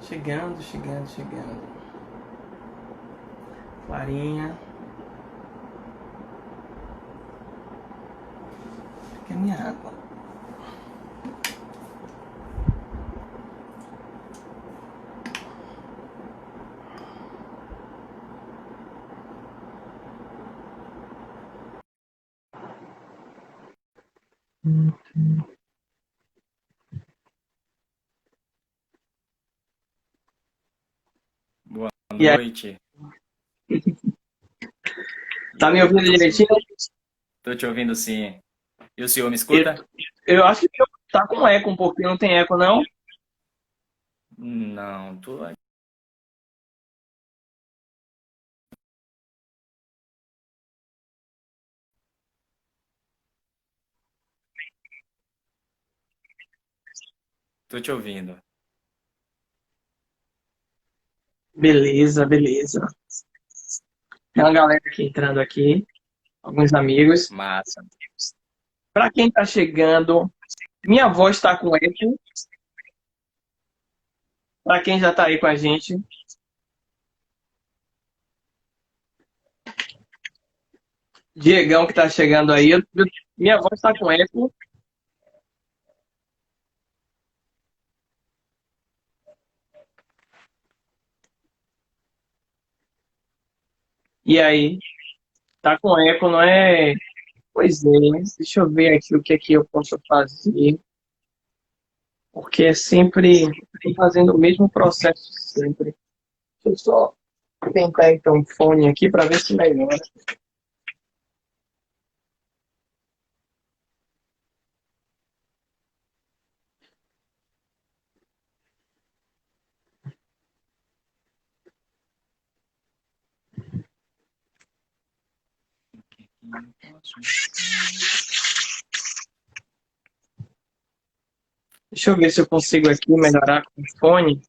Chegando, chegando, chegando. Clarinha. Aqui é minha água. Boa E aí, noite. tá me E ouvindo direitinho? tô te ouvindo sim. E o senhor me Eu, escuta? eu acho que tá com eco um pouquinho, não tem eco não? Não, tô te ouvindo. Beleza, beleza. Tem uma galera aqui entrando aqui, alguns amigos. Massa. Pra quem tá chegando, minha voz tá com eco. Pra quem já tá aí com a gente, Diegão que tá chegando aí, minha voz tá com eco. E aí, tá com eco, não é? Pois é, deixa eu ver aqui o que é que eu posso fazer, porque é sempre tô fazendo o mesmo processo sempre. Deixa eu só tentar então o fone aqui para ver se melhora. Deixa eu ver se eu consigo aqui melhorar com o fone.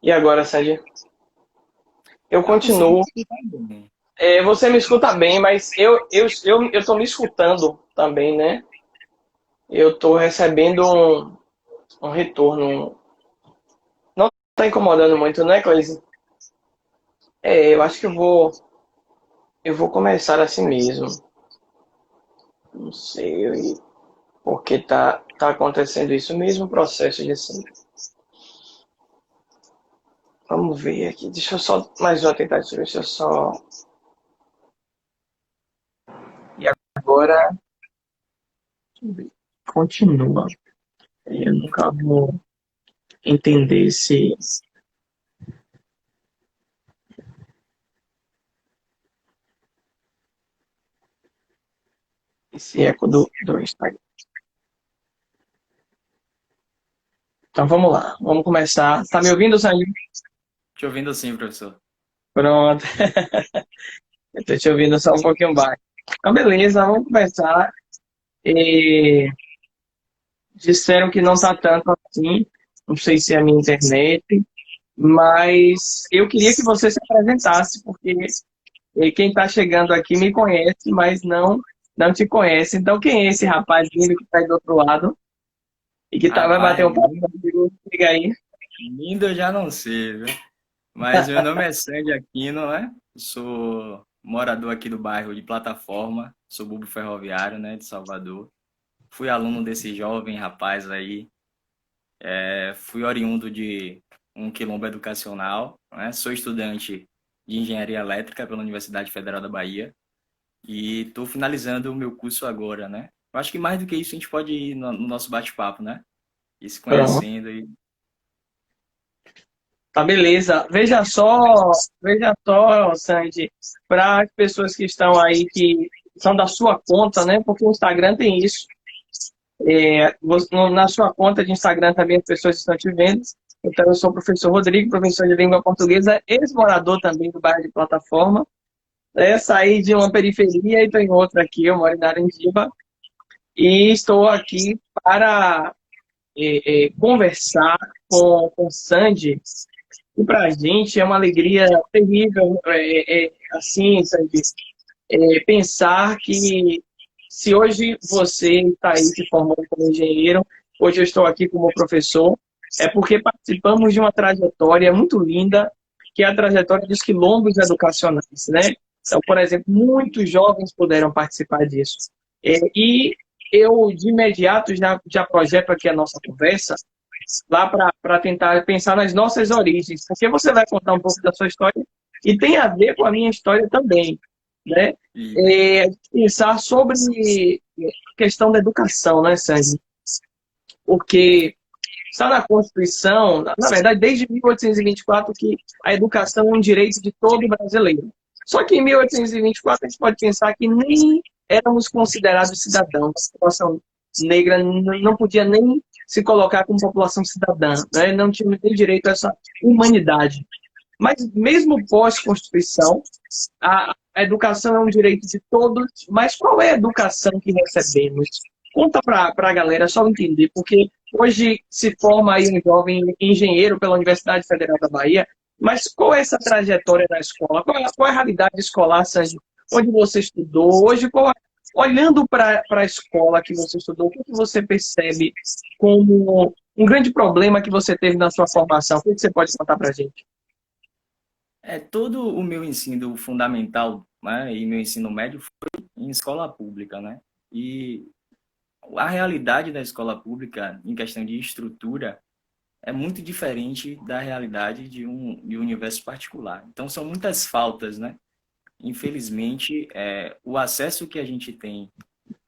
E agora, Sérgio? Eu Eu consigo continuo. escutar bem. Você me escuta bem, mas eu tô me escutando também, né? Eu tô recebendo um retorno. Não tá incomodando muito, né, Cleise? Eu acho que eu vou começar assim mesmo. Não sei porque tá acontecendo isso, o mesmo processo de sempre. Vamos ver aqui. Deixa eu só mais uma tentativa. Deixa eu só. E agora, deixa eu ver. Continua. Eu nunca vou entender esse eco do Instagram. Então vamos lá. Vamos começar. Tá me ouvindo, Sandro? Te ouvindo sim, professor. Pronto. Eu tô te ouvindo só um pouquinho baixo. Então, beleza. Vamos começar. E disseram que não tá tanto assim. Não sei se é a minha internet. Mas eu queria que você se apresentasse, porque quem está chegando aqui me conhece, mas não te conhece. Então, quem é esse rapaz lindo que está aí do outro lado e que vai bater Rapaz, um papo comigo? Liga aí. lindo eu já não sei, viu? Mas meu nome é Sandy Aquino, né? Sou morador aqui do bairro de Plataforma, subúrbio ferroviário, né, de Salvador. Fui aluno desse jovem rapaz aí. Fui oriundo de um quilombo educacional, né? Sou estudante de engenharia elétrica pela Universidade Federal da Bahia e estou finalizando o meu curso agora, né? Eu acho que mais do que isso a gente pode ir no nosso bate-papo, né? Ir se Pronto. conhecendo e Tá, beleza. Veja só, Sandy, para as pessoas que estão aí, que são da sua conta, né? Porque o Instagram tem isso. Na sua conta de Instagram também as pessoas estão te vendo. Então, eu sou o professor Rodrigo, professor de língua portuguesa, ex-morador também do bairro de Plataforma. Saí de uma periferia e estou em outra aqui, eu moro em Naranjiba. E estou aqui para conversar com o Sandy E para a gente é uma alegria terrível, assim, Sandy, pensar que se hoje você está aí se formando como engenheiro, hoje eu estou aqui como professor, é porque participamos de uma trajetória muito linda, que é a trajetória dos quilombos educacionais, né? Então, por exemplo, muitos jovens puderam participar disso. E eu, de imediato, já projeto aqui a nossa conversa lá para tentar pensar nas nossas origens, porque você vai contar um pouco da sua história e tem a ver com a minha história também, né? E Pensar sobre a questão da educação, né, Sandy? Porque está na Constituição, na verdade, desde 1824, que a educação é um direito de todo brasileiro. Só que em 1824 a gente pode pensar que nem éramos considerados cidadãos. A população negra não podia nem se colocar como população cidadã, né? Não tinha nem direito a essa humanidade. Mas mesmo pós-Constituição, a educação é um direito de todos, mas qual é a educação que recebemos? Conta para a galera só entender, porque hoje se forma aí um jovem engenheiro pela Universidade Federal da Bahia, mas qual é essa trajetória na escola? Qual é a realidade escolar, Sérgio? Onde você estudou? Hoje, olhando para a escola que você estudou, o que você percebe como um grande problema que você teve na sua formação? O que você pode contar para a gente? todo o meu ensino fundamental, né, e meu ensino médio foi em escola pública, né? E a realidade da escola pública, em questão de estrutura, é muito diferente da realidade de um universo particular. Então, são muitas faltas, né? Infelizmente, o acesso que a gente tem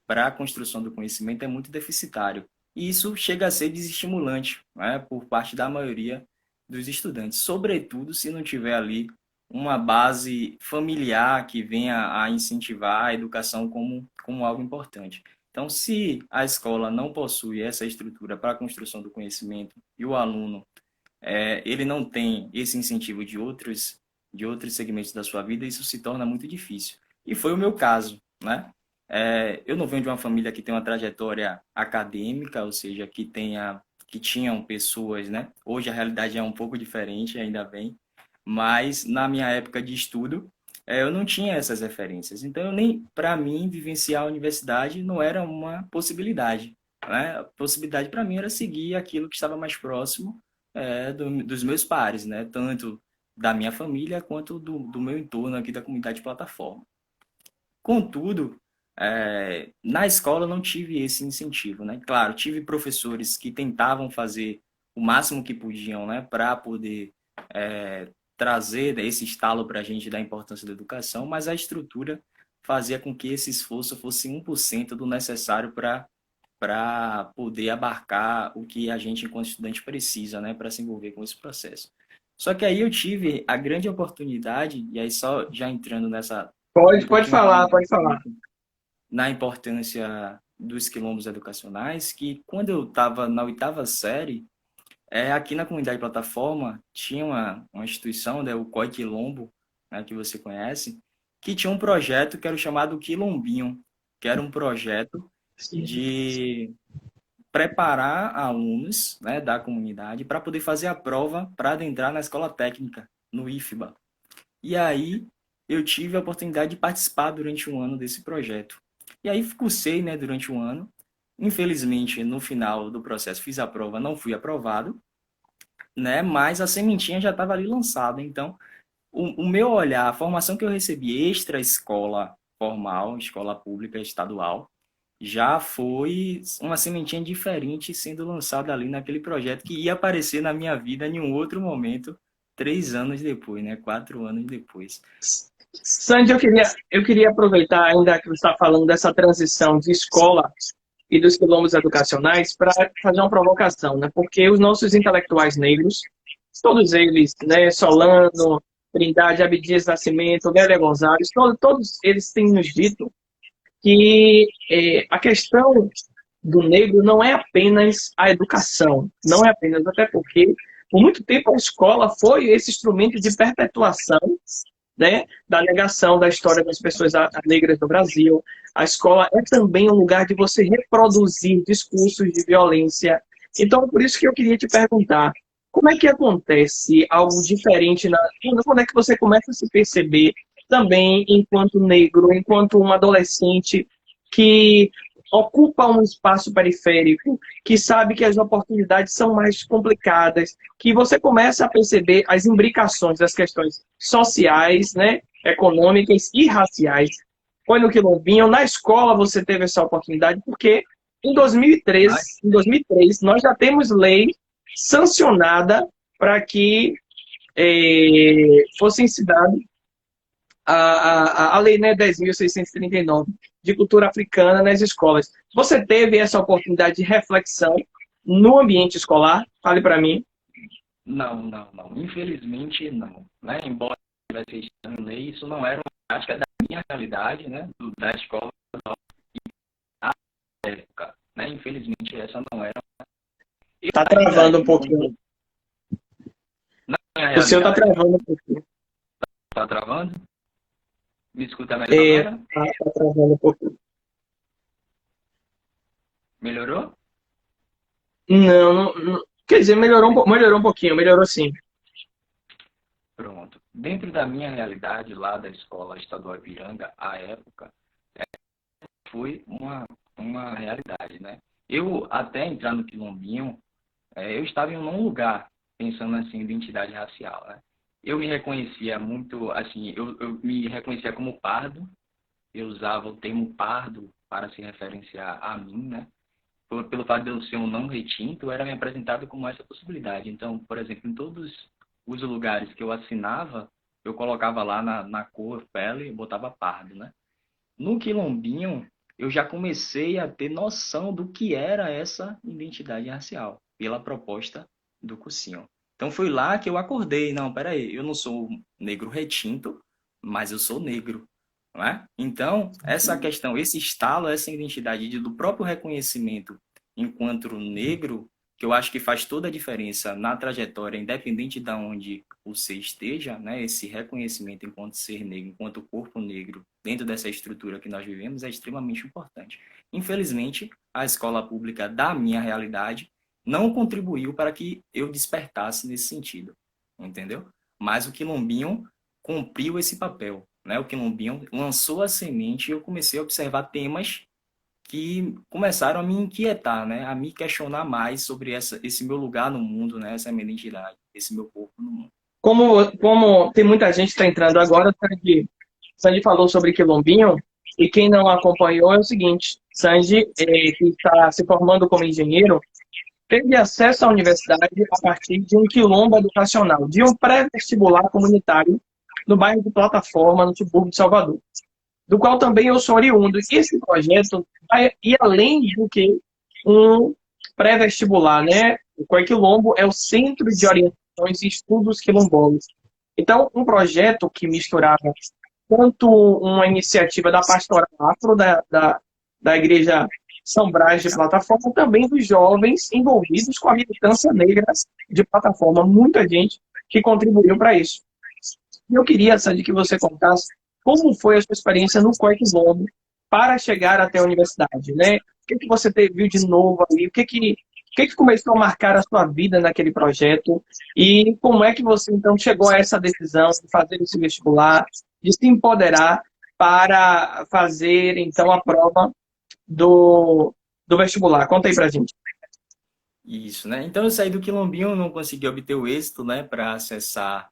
para a construção do conhecimento é muito deficitário. E isso chega a ser desestimulante, né, por parte da maioria dos estudantes, sobretudo se não tiver ali uma base familiar que venha a incentivar a educação como algo importante. Então, se a escola não possui essa estrutura para a construção do conhecimento e o aluno ele não tem esse incentivo de outros segmentos da sua vida, isso se torna muito difícil. E foi o meu caso, né? Eu não venho de uma família que tem uma trajetória acadêmica, ou seja, que tinham pessoas, né? Hoje a realidade é um pouco diferente, ainda bem, mas na minha época de estudo, eu não tinha essas referências. Então, nem para mim vivenciar a universidade não era uma possibilidade, né? A possibilidade para mim era seguir aquilo que estava mais próximo dos meus pares, né? Tanto da minha família quanto do meu entorno aqui da comunidade de plataforma. Contudo, na escola eu não tive esse incentivo, né? Claro, tive professores que tentavam fazer o máximo que podiam, né, para poder trazer esse estalo para a gente da importância da educação, mas a estrutura fazia com que esse esforço fosse 1% do necessário para poder abarcar o que a gente, enquanto estudante, precisa, né, para se envolver com esse processo. Só que aí eu tive a grande oportunidade, e aí só já entrando um Pode pouquinho falar, pode falar. na importância dos quilombos educacionais, que quando eu estava na oitava série, aqui na comunidade plataforma, tinha uma instituição, né, o COI Quilombo, né, que você conhece, que tinha um projeto que era o chamado Quilombinho, que era um projeto de preparar alunos, né, da comunidade para poder fazer a prova para adentrar na escola técnica, no IFBA. E aí eu tive a oportunidade de participar durante um ano desse projeto. E aí cursei, né, durante um ano. Infelizmente, no final do processo, fiz a prova, não fui aprovado, né, mas a sementinha já estava ali lançada. Então, o meu olhar, a formação que eu recebi extra escola formal, escola pública estadual, já foi uma sementinha diferente sendo lançada ali naquele projeto que ia aparecer na minha vida em um outro momento, 3 anos depois, né? 4 anos depois. Sandy, eu queria aproveitar, ainda que você está falando dessa transição de escola e dos quilombos educacionais, para fazer uma provocação, né? Porque os nossos intelectuais negros, todos eles, né, Solano, Trindade, Abdias Nascimento, Lélia Gonzalez, todos eles têm nos dito que a questão do negro não é apenas a educação, não é apenas, até porque por muito tempo a escola foi esse instrumento de perpetuação, né, da negação da história das pessoas negras no Brasil. A escola é também um lugar de você reproduzir discursos de violência. Então, por isso que eu queria te perguntar, Como é que acontece algo diferente quando é que você começa a se perceber também enquanto negro, enquanto um adolescente que ocupa um espaço periférico, que sabe que as oportunidades são mais complicadas, que você começa a perceber as imbricações das questões sociais, né, econômicas e raciais. Foi no Quilombinho, na escola você teve essa oportunidade, porque Mas, em 2003 nós já temos lei sancionada para que fosse ensinado a lei, né, 10.639 de cultura africana nas escolas. Você teve essa oportunidade de reflexão no ambiente escolar? Fale para mim. Não, não, não. Infelizmente, não. Né? Embora tivesse estado em lei, isso não era uma prática da minha realidade, né? Da escola na época. Né? Infelizmente, essa não era. Eu Está ainda, travando um pouquinho. na minha O seu está realidade, travando um pouquinho. está travando? Me escuta melhor agora? Está travando um pouquinho. Melhorou? Não, quer dizer, melhorou um pouquinho, melhorou sim. Pronto. Dentro da minha realidade lá da escola estadual Ipiranga, à época, foi uma realidade, né? Eu, até entrar no Quilombinho, eu estava em um lugar pensando assim, em identidade racial, né? Eu me reconhecia muito, assim, eu me reconhecia como pardo, eu usava o termo pardo para se referenciar a mim, né? Pelo fato de eu ser um não retinto, era me apresentado como essa possibilidade. Então, por exemplo, em todos os lugares que eu assinava, eu colocava lá na cor, pele, eu botava pardo, né? No Quilombinho, eu já comecei a ter noção do que era essa identidade racial, pela proposta do cursinho. Então foi lá que eu acordei, não, peraí, eu não sou negro retinto, mas eu sou negro, não é? Então, essa questão, esse estalo, essa identidade do próprio reconhecimento enquanto negro, que eu acho que faz toda a diferença na trajetória, independente de onde você esteja, né? Esse reconhecimento enquanto ser negro, enquanto corpo negro, dentro dessa estrutura que nós vivemos, é extremamente importante. Infelizmente, a escola pública da minha realidade não contribuiu para que eu despertasse nesse sentido, entendeu? Mas o Quilombinho cumpriu esse papel, né? O Quilombinho lançou a semente e eu comecei a observar temas que começaram a me inquietar, né? A me questionar mais sobre esse meu lugar no mundo, né? Essa minha identidade, esse meu corpo no mundo. Como tem muita gente que está entrando agora, Sandy falou sobre Quilombinho, e quem não acompanhou é o seguinte, Sandy, que está se formando como engenheiro, teve acesso à universidade a partir de um quilombo educacional, de um pré-vestibular comunitário no bairro de Plataforma, no subúrbio de Salvador, do qual também eu sou oriundo. E esse projeto vai ir além do que um pré-vestibular, né? O Coiquilombo é o Centro de Orientações e Estudos Quilombolas. Então, um projeto que misturava tanto uma iniciativa da Pastoral Afro, da Igreja São Brás de Plataforma, também dos jovens envolvidos com a militância negra de Plataforma. Muita gente que contribuiu para isso. E eu queria, Sandy, que você contasse como foi a sua experiência no Coiquilombo para chegar até a universidade, né? O que você viu de novo ali? O que começou a marcar a sua vida naquele projeto? E como é que você, então, chegou a essa decisão de fazer esse vestibular, de se empoderar para fazer, então, a prova do vestibular? Conta aí pra gente. Isso, né? Então eu saí do Quilombinho, não consegui obter o êxito, né, para acessar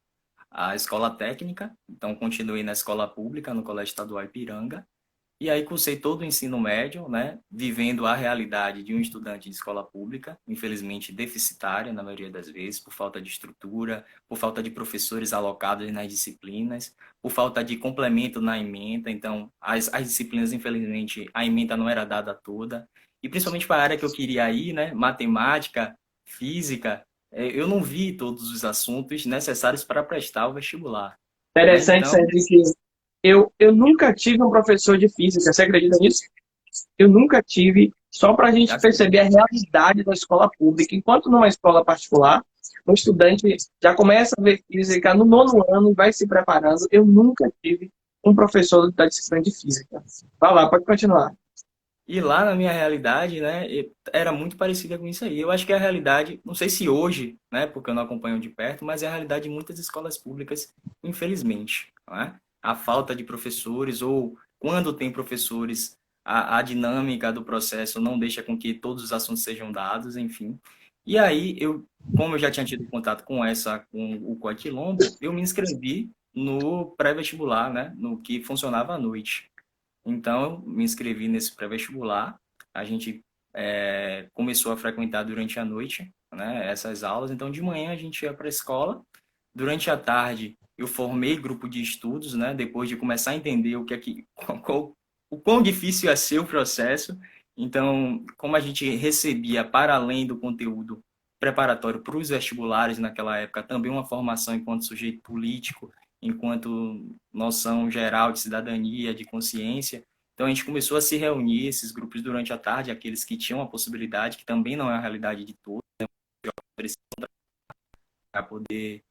a escola técnica. Então continuei na escola pública, no Colégio Estadual Ipiranga. E aí cursei todo o ensino médio, né, vivendo a realidade de um estudante de escola pública, infelizmente deficitária na maioria das vezes, por falta de estrutura, por falta de professores alocados nas disciplinas, por falta de complemento na ementa. Então, as disciplinas, infelizmente, a ementa não era dada toda. E principalmente para a área que eu queria ir, né, matemática, física, eu não vi todos os assuntos necessários para prestar o vestibular, né? Interessante, Então, Sandy, que eu nunca tive um professor de física. Você acredita nisso? Eu nunca tive, só para a gente perceber a realidade da escola pública. Enquanto numa escola particular, o estudante já começa a ver física no nono ano e vai se preparando. Eu nunca tive um professor da disciplina de física. Vai lá, pode continuar. E lá na minha realidade, né, era muito parecida com isso aí. Eu acho que é a realidade, não sei se hoje, né, porque eu não acompanho de perto, mas é a realidade de muitas escolas públicas, infelizmente, né? A falta de professores ou quando tem professores, a dinâmica do processo não deixa com que todos os assuntos sejam dados, enfim. E aí como eu já tinha tido contato com o Coaquilombo, eu me inscrevi no pré-vestibular, né, no que funcionava à noite. Então, eu me inscrevi nesse pré-vestibular. A gente começou a frequentar durante a noite, né, essas aulas. Então, de manhã a gente ia para a escola. Durante a tarde, eu formei grupo de estudos, né, depois de começar a entender o que é que, o quão difícil ia ser o processo. Então, como a gente recebia, para além do conteúdo preparatório para os vestibulares naquela época, também uma formação enquanto sujeito político, enquanto noção geral de cidadania, de consciência. Então a gente começou a se reunir, esses grupos durante a tarde, aqueles que tinham a possibilidade, que também não é a realidade de todos, para poder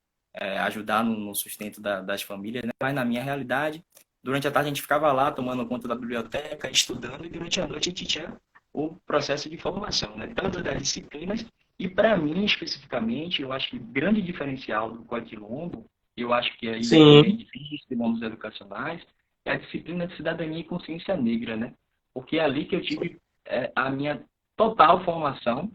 ajudar no sustento das famílias, né? Mas na minha realidade, durante a tarde a gente ficava lá tomando conta da biblioteca, estudando, e durante a noite a gente tinha o processo de formação, né? Tanto das disciplinas, e para mim especificamente, eu acho que o grande diferencial do Coaquilombo, eu acho que aí também é Sim, difícil de nomes educacionais, é a disciplina de cidadania e consciência negra, né? Porque é ali que eu tive a minha total formação,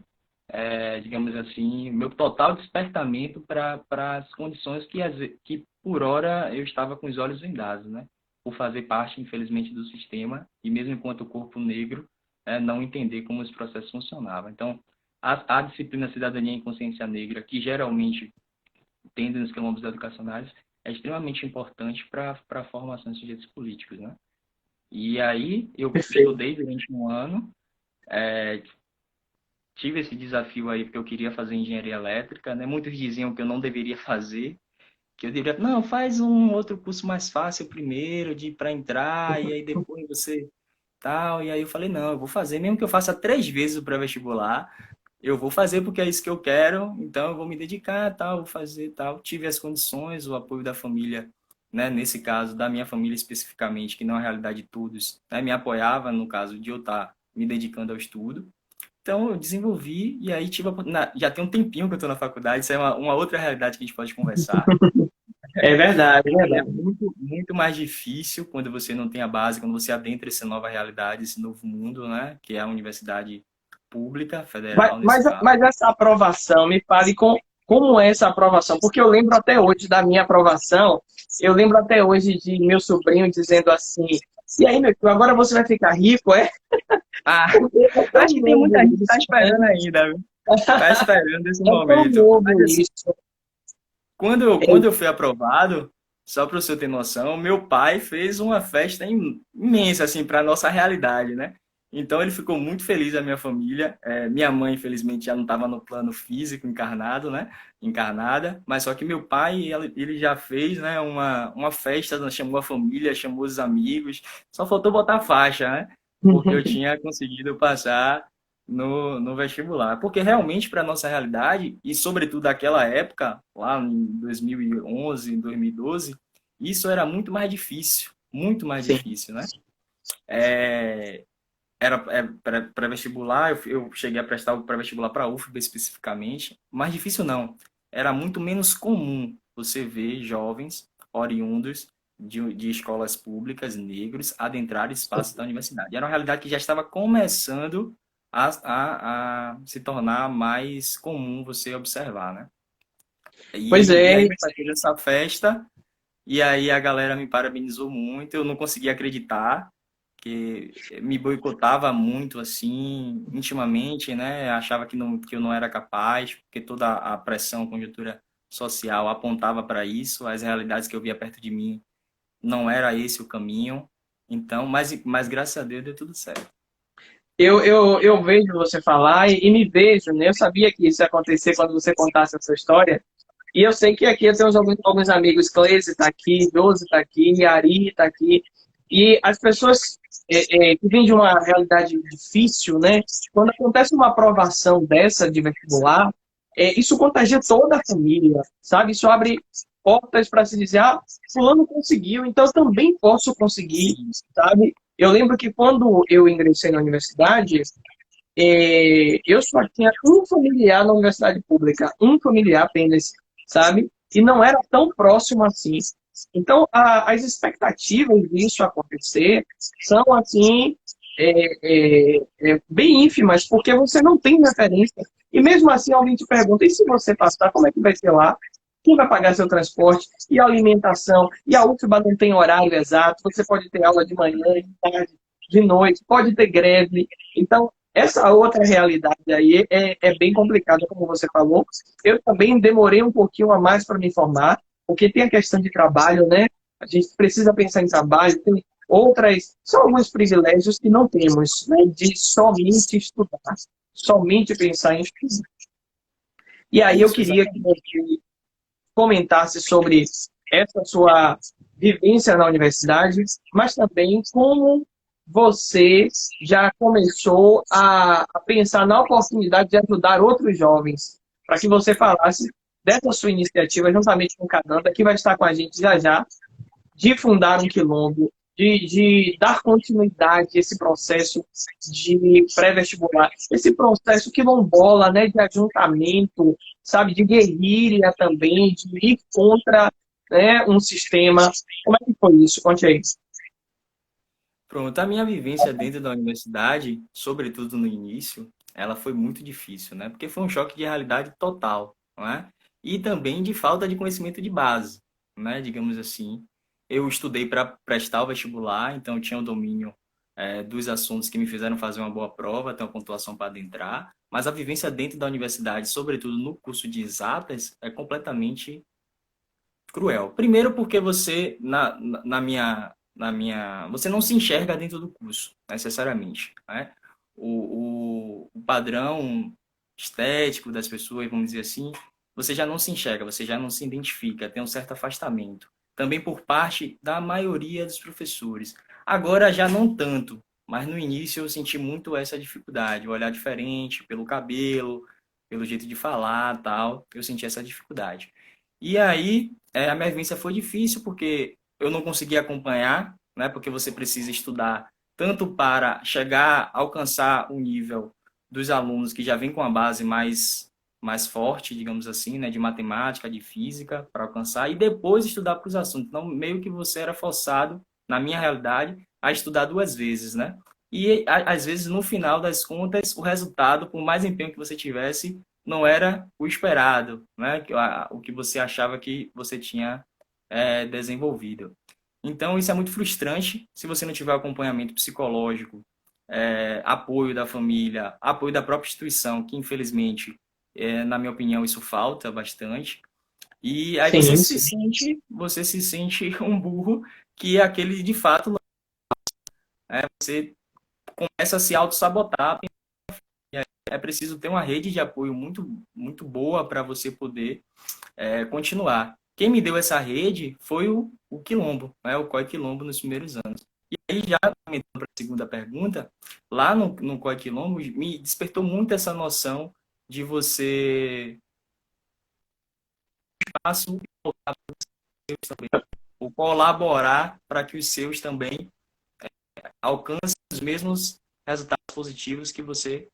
digamos assim, meu total despertamento para as condições que, por hora, eu estava com os olhos vendados, né? Por fazer parte, infelizmente, do sistema e mesmo enquanto corpo negro, não entender como esse processo funcionava. Então, a disciplina Cidadania e Consciência Negra, que geralmente tende nos quilombos educacionais, é extremamente importante para a formação de sujeitos políticos, né? E aí, eu perfeito. estudei durante um ano, é, tive esse desafio aí porque eu queria fazer engenharia elétrica, né? Muitos diziam que eu não deveria fazer, que eu deveria, não, faz um outro curso mais fácil primeiro, de para entrar, e aí depois você tal. E aí eu falei, não, eu vou fazer, mesmo que eu faça 3 vezes o pré-vestibular, eu vou fazer porque é isso que eu quero, então eu vou me dedicar, tal, vou fazer tal. Tive as condições, o apoio da família, né? Nesse caso, da minha família especificamente, que não é a realidade de todos, né? Me apoiava no caso de eu estar me dedicando ao estudo. Então, eu desenvolvi e aí já tem um tempinho que eu estou na faculdade, isso é uma outra realidade que a gente pode conversar. É verdade, é É verdade. muito, muito mais difícil quando você não tem a base, quando você adentra essa nova realidade, esse novo mundo, né? Que é a universidade pública, Mas, federal nesse mas, caso. mas essa aprovação, me fale como é essa aprovação, porque eu lembro até hoje da minha aprovação, eu lembro até hoje de meu sobrinho dizendo assim, e aí, meu filho, agora você vai ficar rico, é? Ah, Porque é tão acho que tem novo muita gente que está isso, né? esperando ainda, viu? Tá esperando esse É tão momento. novo Mas assim, isso. quando eu fui aprovado, só para você ter noção, meu pai fez uma festa imensa, assim, para nossa realidade, né? Então ele ficou muito feliz, a minha família. Minha mãe, infelizmente, já não estava no plano físico encarnado, né? Encarnada, mas só que meu pai, ele já fez, né, uma festa, chamou a família, chamou os amigos, só faltou botar faixa, né? Porque eu tinha conseguido passar no vestibular. Porque realmente, para a nossa realidade, e sobretudo daquela época, lá em 2011, 2012, isso era muito mais Sim. difícil, né? É, era pré-vestibular, eu cheguei a prestar o pré-vestibular para a UFBA especificamente, mas difícil não. Era muito menos comum você ver jovens oriundos de escolas públicas, negros, adentrar espaços da universidade. Era uma realidade que já estava começando a se tornar mais comum você observar, né? Pois E é, aí meu pai fez essa festa, e aí a galera me parabenizou muito, eu não conseguia acreditar, que me boicotava muito, assim, intimamente, né? Achava que eu não era capaz, porque toda a pressão, a conjuntura social apontava para isso, as realidades que eu via perto de mim não era esse o caminho. Então, mas graças a Deus deu tudo certo. eu vejo você falar e me vejo, né? Eu sabia que isso ia acontecer quando você contasse a sua história. E eu sei que aqui eu tenho alguns amigos, Cleise está aqui, Josi está aqui, Ari está aqui. E as pessoas que vêm de uma realidade difícil, né? Quando acontece uma aprovação dessa de vestibular, isso contagia toda a família, sabe? Isso abre portas para se dizer, ah, fulano conseguiu, então eu também posso conseguir, Sim, sabe? Eu lembro que quando eu ingressei na universidade, eu só tinha um familiar na universidade pública, um familiar apenas, sabe? E não era tão próximo assim. Então, as expectativas disso acontecer são, assim, bem ínfimas, porque você não tem referência. E mesmo assim, alguém te pergunta, e se você passar, como é que vai ser lá? Quem vai pagar seu transporte? E a alimentação? E a UFBA não tem horário exato, você pode ter aula de manhã, de tarde, de noite, pode ter greve. Então, essa outra realidade aí é bem complicada, como você falou. Eu também demorei um pouquinho a mais para me formar, porque tem a questão de trabalho, né? A gente precisa pensar em trabalho, tem outras, são alguns privilégios que não temos, né? De somente estudar, somente pensar em estudar. E aí eu Isso, queria que você comentasse sobre essa sua vivência na universidade, mas também como você já começou a pensar na oportunidade de ajudar outros jovens, para que você falasse dessa sua iniciativa, juntamente com o Cananda, que vai estar com a gente já já, de fundar um quilombo, de dar continuidade a esse processo de pré-vestibular, esse processo quilombola, né, de ajuntamento, sabe, de guerrilha também, de ir contra, né, um sistema. Como é que foi isso? Conte aí. pronto. A minha vivência dentro da universidade, sobretudo no início, ela foi muito difícil, né? Porque foi um choque de realidade total, não é? E também de falta de conhecimento de base, né? Digamos assim. Eu estudei para prestar o vestibular, então eu tinha o domínio dos assuntos que me fizeram fazer uma boa prova, ter uma pontuação para adentrar. Mas a vivência dentro da universidade, sobretudo no curso de exatas, é completamente cruel. Primeiro porque você, você não se enxerga dentro do curso, necessariamente, né? O padrão estético das pessoas, vamos dizer assim, você já não se enxerga, você já não se identifica, tem um certo afastamento. Também por parte da maioria dos professores. Agora já não tanto, mas no início eu senti muito essa dificuldade, o olhar diferente, pelo cabelo, pelo jeito de falar, tal, eu senti essa dificuldade. E aí, a minha vivência foi difícil porque eu não conseguia acompanhar, né? Porque você precisa estudar tanto para chegar a alcançar o nível dos alunos que já vêm com a base mais forte, digamos assim, né? De matemática, de física, para alcançar, e depois estudar para os assuntos. Então, meio que você era forçado, na minha realidade, a estudar duas vezes, né? E, às vezes, no final das contas, o resultado, por mais empenho que você tivesse, não era o esperado, né? O que você achava que você tinha desenvolvido. Então, isso é muito frustrante se você não tiver acompanhamento psicológico, apoio da família, apoio da própria instituição, que infelizmente, na minha opinião, isso falta bastante. E aí Sim, sim. você se sente um burro que é aquele de fato, você começa a se auto-sabotar. É preciso ter uma rede de apoio muito boa para você poder continuar. Quem me deu essa rede foi o Quilombo, né? O COI Quilombo nos primeiros anos. E aí, já comentando para a segunda pergunta, lá no COI Quilombo me despertou muito essa noção de você espaço também, ou colaborar para que os seus também alcancem os mesmos resultados positivos que você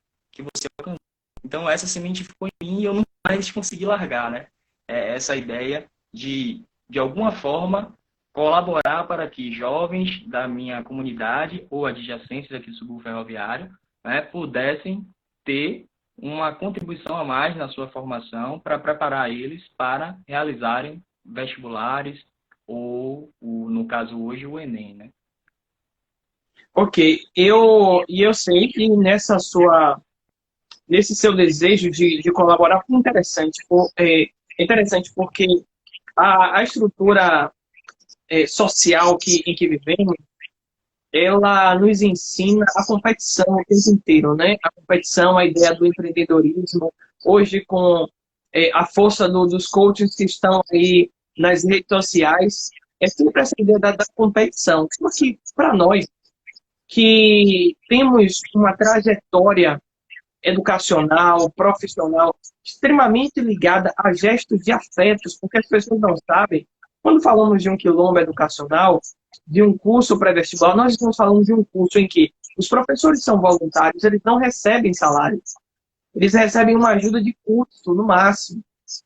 alcançou. Então, essa semente ficou em mim e eu nunca mais consegui largar, né? Essa ideia de alguma forma, colaborar para que jovens da minha comunidade ou adjacentes aqui do subúrbio ferroviário, né, pudessem ter uma contribuição a mais na sua formação para preparar eles para realizarem vestibulares ou, no caso hoje, o Enem, né? Ok, eu sei que nesse seu desejo de colaborar foi interessante, interessante porque a estrutura social em que vivemos, ela nos ensina a competição o tempo inteiro, né? A competição, a ideia do empreendedorismo, hoje com a força dos coaches que estão aí nas redes sociais, é sempre essa ideia da competição. Só que, para nós, que temos uma trajetória educacional, profissional, extremamente ligada a gestos de afetos, porque as pessoas não sabem, Quando falamos de um quilombo educacional, de um curso pré-vestibular, nós estamos falando de um curso em que os professores são voluntários, eles não recebem salário. Eles recebem uma ajuda de custo, no máximo,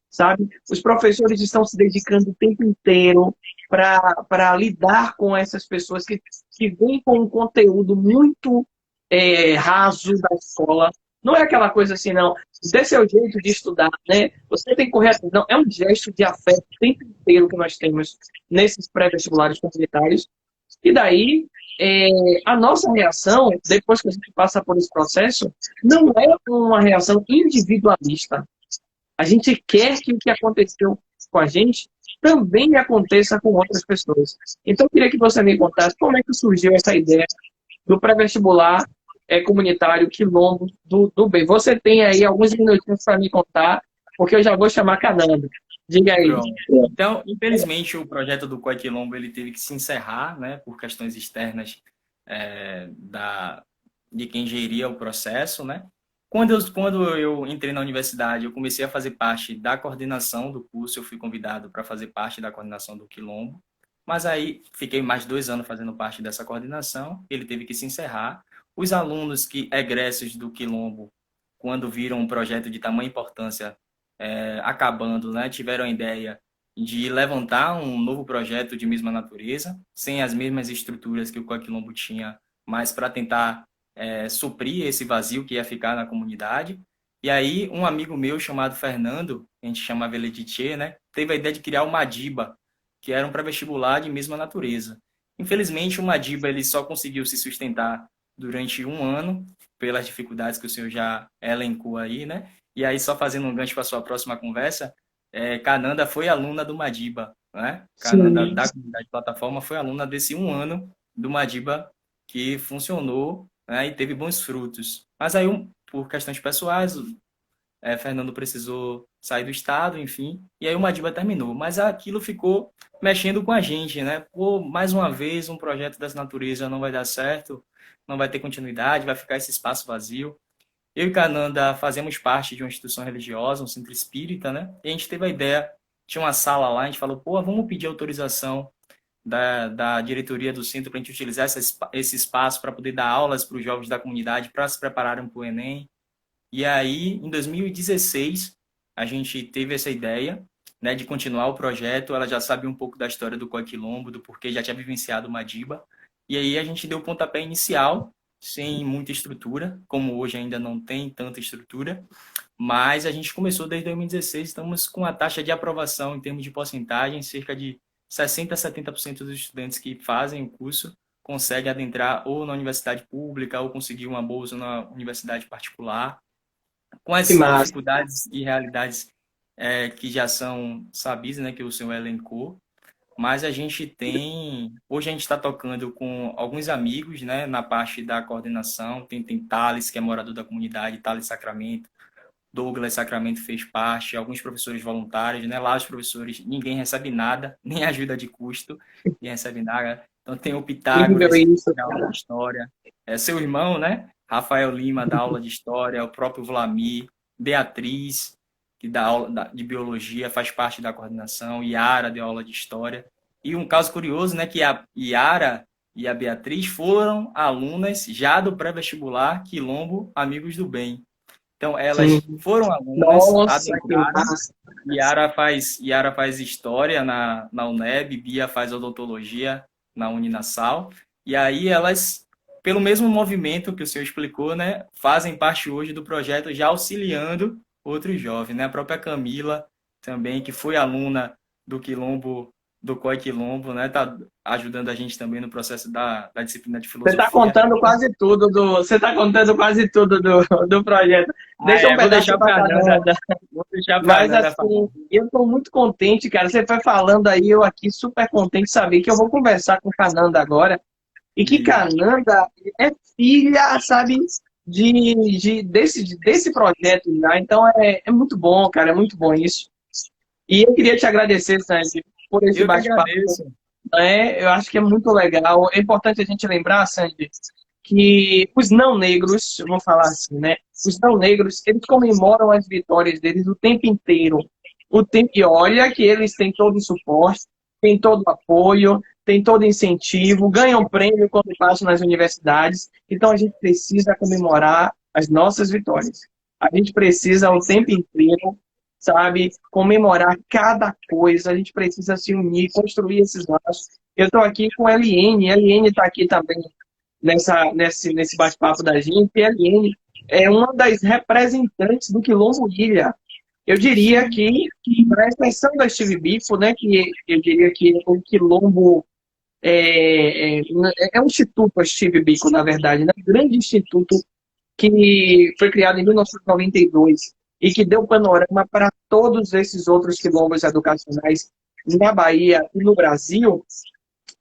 sabe? Os professores estão se dedicando o tempo inteiro para lidar com essas pessoas que vêm com um conteúdo muito raso da escola. Não é aquela coisa assim, não. Esse é o jeito de estudar, né? Você tem que correr atrás. Não, é um gesto de afeto o tempo inteiro que nós temos nesses pré-vestibulares comunitários. E daí, a nossa reação, depois que a gente passa por esse processo, não é uma reação individualista. A gente quer que o que aconteceu com a gente também aconteça com outras pessoas. Então, eu queria que você me contasse como é que surgiu essa ideia do pré-vestibular comunitário Quilombo do Bem. Você tem aí alguns minutinhos para me contar, porque eu já vou chamar Cananda. Diga aí. Pronto. Então, infelizmente, o projeto do COI Quilombo ele teve que se encerrar, né, por questões externas de quem geria o processo, né? Quando eu entrei na universidade, eu comecei a fazer parte da coordenação do curso, eu fui convidado para fazer parte da coordenação do Quilombo, mas aí fiquei mais 2 anos fazendo parte dessa coordenação, ele teve que se encerrar. Os alunos que egressos do Quilombo, quando viram um projeto de tamanha importância acabando, né, tiveram a ideia de levantar um novo projeto de mesma natureza, sem as mesmas estruturas que o COI Quilombo tinha, mas para tentar suprir esse vazio que ia ficar na comunidade. E aí, um amigo meu chamado Fernando, a gente chamava ele de Tchê, né, teve a ideia de criar o Madiba, que era um pré-vestibular de mesma natureza. Infelizmente, o Madiba ele só conseguiu se sustentar durante 1 ano, pelas dificuldades que o senhor já elencou aí, né? E aí, só fazendo um gancho para a sua próxima conversa, Cananda foi aluna do Madiba, né? Cananda, da comunidade plataforma, foi aluna desse 1 ano do Madiba, que funcionou, né, e teve bons frutos. Mas aí, por questões pessoais, Fernando precisou sair do estado, enfim, e aí o Madiba terminou. Mas aquilo ficou mexendo com a gente, né? Pô, mais uma vez, um projeto dessa natureza não vai dar certo, não vai ter continuidade, vai ficar esse espaço vazio. Eu e Cananda fazemos parte de uma instituição religiosa, um centro espírita, né? E a gente teve a ideia, tinha uma sala lá, a gente falou, pô, vamos pedir autorização da diretoria do centro para a gente utilizar esse espaço para poder dar aulas para os jovens da comunidade, para se prepararem para o Enem. E aí, em 2016, a gente teve essa ideia, né, de continuar o projeto. Ela já sabe um pouco da história do COI Quilombo, do porquê já tinha vivenciado o Madiba. E aí a gente deu o pontapé inicial, sem muita estrutura, como hoje ainda não tem tanta estrutura, mas a gente começou desde 2016, estamos com a taxa de aprovação em termos de porcentagem, cerca de 60% a 70% dos estudantes que fazem o curso conseguem adentrar ou na universidade pública ou conseguir uma bolsa na universidade particular, com as dificuldades e realidades que já são sabidas, né, que o senhor elencou. Mas a gente tem... Hoje a gente está tocando com alguns amigos, né, na parte da coordenação. Tem Thales, que é morador da comunidade, Thales Sacramento. Douglas Sacramento fez parte, alguns professores voluntários, né? Lá os professores, ninguém recebe nada, nem ajuda de custo, ninguém recebe nada. Então tem o Pitágoras, que dá aula de história. Seu irmão, né? Rafael Lima dá aula de história, o próprio Vlamir, Beatriz, que dá aula de biologia, faz parte da coordenação, Yara deu aula de história. E um caso curioso, né, que a Yara e a Beatriz foram alunas já do pré-vestibular Quilombo Amigos do Bem. Então, elas foram alunas, Yara faz história na UNEB, Bia faz odontologia na Uninasal. E aí elas, pelo mesmo movimento que o senhor explicou, né, fazem parte hoje do projeto já auxiliando outros jovens, né? A própria Camila também, que foi aluna do Quilombo, do COI Quilombo, né? Tá ajudando a gente também no processo da disciplina de filosofia. Você está contando quase tudo do projeto. Deixa um pedaço para Cananda. Mas assim, eu estou muito contente, cara. Você foi falando aí, eu aqui super contente de saber que eu vou conversar com Cananda agora. E que Cananda é filha, sabe, desse projeto já. Então é muito bom, cara. É muito bom isso. E eu queria te agradecer, Sandy, por esse bate-papo. Eu acho que é muito legal. É importante a gente lembrar, Sandy, que os não negros, eu vou falar assim, né? Os não negros, eles comemoram as vitórias deles o tempo inteiro. E olha que eles têm todo o suporte. tem todo o apoio, tem todo incentivo, ganham prêmio quando passam nas universidades. Então a gente precisa comemorar as nossas vitórias. A gente precisa o tempo inteiro, sabe, comemorar cada coisa. A gente precisa se unir, construir esses laços. Eu estou aqui com a Eliene. A Eliene está aqui também nesse bate-papo da gente. E a Eliene é uma das representantes do Quilombo Ilha. Eu diria que, na extensão da Steve Biko, né, que eu diria que o Quilombo é um instituto, a Steve Biko, na verdade, né, um grande instituto que foi criado em 1992 e que deu panorama para todos esses outros quilombos educacionais na Bahia e no Brasil.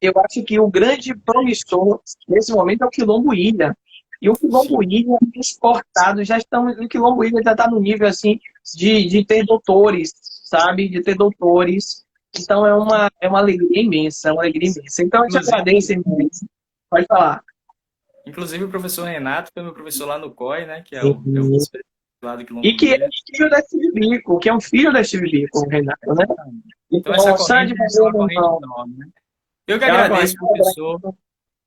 Eu acho que o grande promissor nesse momento é o Quilombo Ilha. E o Quilombo Ilha exportado, o Quilombo Ilha já está no nível assim de ter doutores, sabe? De ter doutores. Então é uma alegria imensa, é uma alegria imensa. Então eu te agradeço, irmão. Pode falar. Inclusive o professor Renato foi meu professor lá no COI, né? Que é o vice-presidente lá do Quilombo E que Ilha. é filho da Steve Biko, que é um filho da Steve Biko, o Renato, né? Então essa Sandy corrente é uma corrente enorme, né? Eu que é uma agradeço, corrente professor,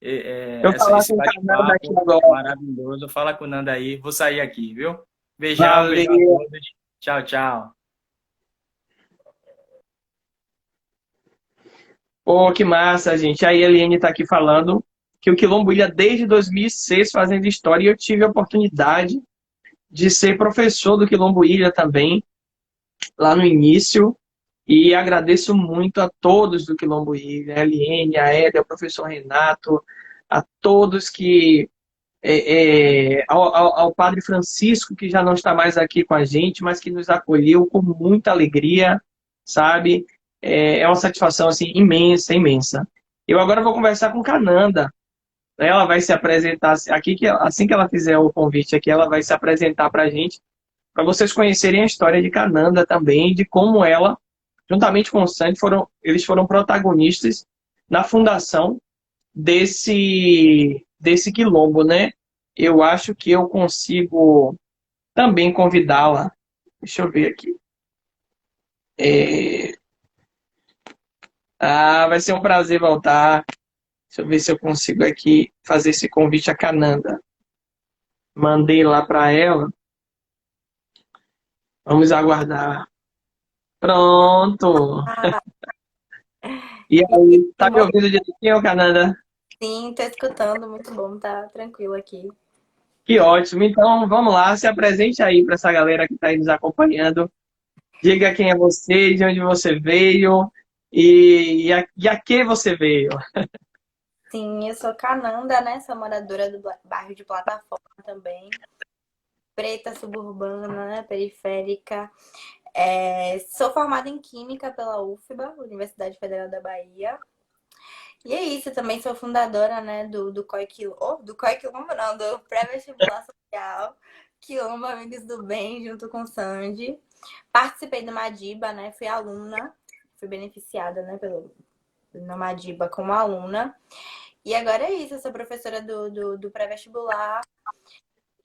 Eu falar esse com o Cananda aqui bate-papo agora. maravilhoso. Fala com o Nanda aí. Vou sair aqui, viu? Beijão, beijão a Valeu. todos. Tchau, tchau. Pô, que massa, gente. A Eliane está aqui falando que o Quilombo Ilha, desde 2006, fazendo história, e eu tive a oportunidade de ser professor do Quilombo Ilha também, lá no início, e agradeço muito a todos do Quilombo Ilha, a Eliane, a Éder, o professor Renato, a todos que... ao Padre Francisco, que já não está mais aqui com a gente, mas que nos acolheu com muita alegria, sabe? É uma satisfação assim, imensa, imensa. Eu agora vou conversar com Cananda. Ela vai se apresentar aqui, assim que ela fizer o convite aqui, ela vai se apresentar para a gente, para vocês conhecerem a história de Cananda também, de como ela, juntamente com o Sandy, eles foram protagonistas na fundação desse quilombo, né? Eu acho que eu consigo também convidá-la. Deixa eu ver aqui. Vai ser um prazer voltar. Deixa eu ver se eu consigo aqui fazer esse convite a Cananda. Mandei lá para ela. Vamos aguardar. Pronto. E aí, tá me ouvindo direitinho, Cananda? Sim, tô escutando, muito bom, tá tranquilo aqui. Que ótimo. Então, vamos lá, se apresente aí para essa galera que está aí nos acompanhando. Diga quem é você, de onde você veio e a que você veio. Sim, eu sou Cananda, né? Sou moradora do bairro de Plataforma também. Preta, suburbana, né? Periférica. Sou formada em Química pela UFBA, Universidade Federal da Bahia. E é isso, também sou fundadora, né, do COI Quilombo, do COI Quilombo não, do Pré-Vestibular Social, Quilombo Amigos do Bem, junto com o Sandy. Participei do Madiba, né, fui aluna, fui beneficiada, né, no Madiba como aluna. E agora é isso, eu sou professora do pré-vestibular.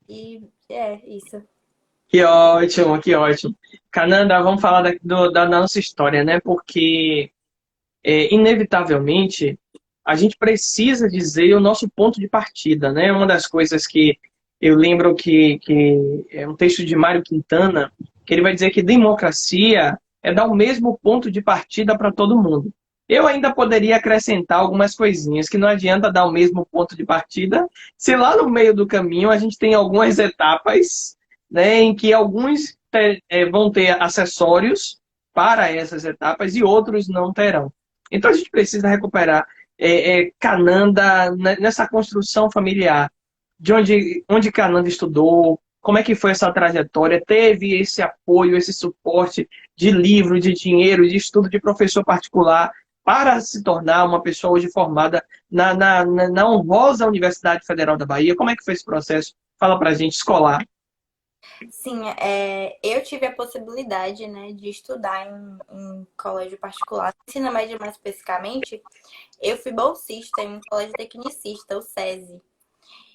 E é isso. Que ótimo, que ótimo. Cananda, vamos falar da nossa história, né? Porque, inevitavelmente, a gente precisa dizer o nosso ponto de partida, né? Uma das coisas que eu lembro que é um texto de Mário Quintana, que ele vai dizer que democracia é dar o mesmo ponto de partida para todo mundo. Eu ainda poderia acrescentar algumas coisinhas, que não adianta dar o mesmo ponto de partida, se lá no meio do caminho a gente tem algumas etapas, né, em que alguns vão ter acessórios para essas etapas e outros não terão. Então a gente precisa recuperar Cananda nessa construção familiar, de onde Cananda estudou, como é que foi essa trajetória, teve esse apoio, esse suporte de livro, de dinheiro, de estudo de professor particular, para se tornar uma pessoa hoje formada na honrosa Universidade Federal da Bahia. Como é que foi esse processo? Fala pra gente, escolar. Sim, eu tive a possibilidade, né, de estudar em colégio particular. Ensino médio, mais especificamente, eu fui bolsista em um colégio tecnicista, o SESI.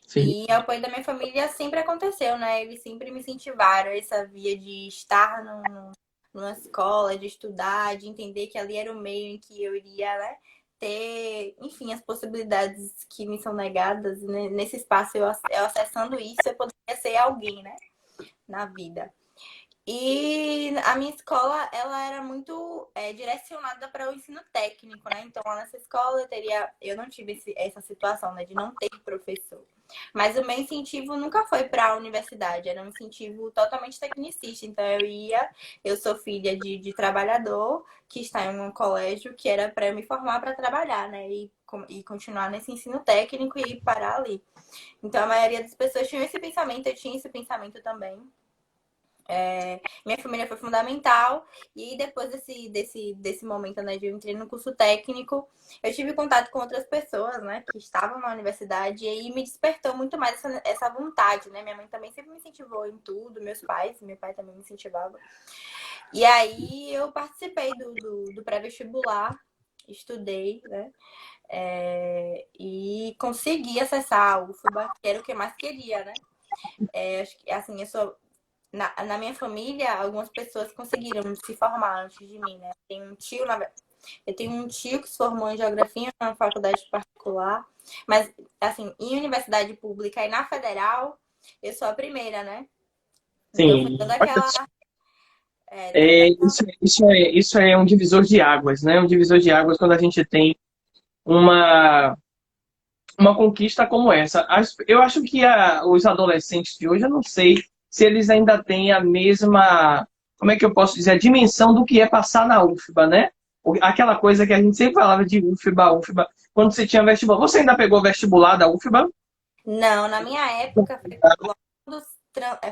Sim. E o apoio da minha família sempre aconteceu, né? Eles sempre me incentivaram essa via de estar numa escola, de estudar, de entender que ali era o meio em que eu iria, né, ter, enfim, as possibilidades que me são negadas, né? Nesse espaço, eu acessando isso, eu poderia ser alguém, né, na vida. E a minha escola, ela era muito direcionada para o ensino técnico, né? Então, lá nessa escola, eu não tive essa situação, né, de não ter professor. Mas o meu incentivo nunca foi para a universidade, era um incentivo totalmente tecnicista. Então, eu sou filha de trabalhador que está em um colégio que era para eu me formar para trabalhar, né? E continuar nesse ensino técnico e parar ali. Então, a maioria das pessoas tinha esse pensamento, eu tinha esse pensamento também. Minha família foi fundamental. E aí, depois desse momento, né, de eu entrei no curso técnico, eu tive contato com outras pessoas, né, que estavam na universidade. E aí me despertou muito mais essa vontade, né? Minha mãe também sempre me incentivou em tudo, meu pai também me incentivava. E aí eu participei do pré-vestibular, estudei, né? E consegui acessar a UFBA, que era o que eu mais queria, né? Acho que, assim, na minha família, algumas pessoas conseguiram se formar antes de mim, né? Eu tenho um tio que se formou em geografia na faculdade particular, mas, assim, em universidade pública e na federal, eu sou a primeira, né? Então foi Sim. toda Olha aquela. só, Toda isso é um divisor de águas, né? Um divisor de águas quando a gente tem uma, uma conquista como essa. Eu acho que os adolescentes de hoje, eu não sei se eles ainda têm a mesma, como é que eu posso dizer, a dimensão do que é passar na UFBA, né? Aquela coisa que a gente sempre falava de UFBA, UFBA, quando você tinha vestibular. Você ainda pegou vestibular da UFBA? Não, na minha época, foi logo quando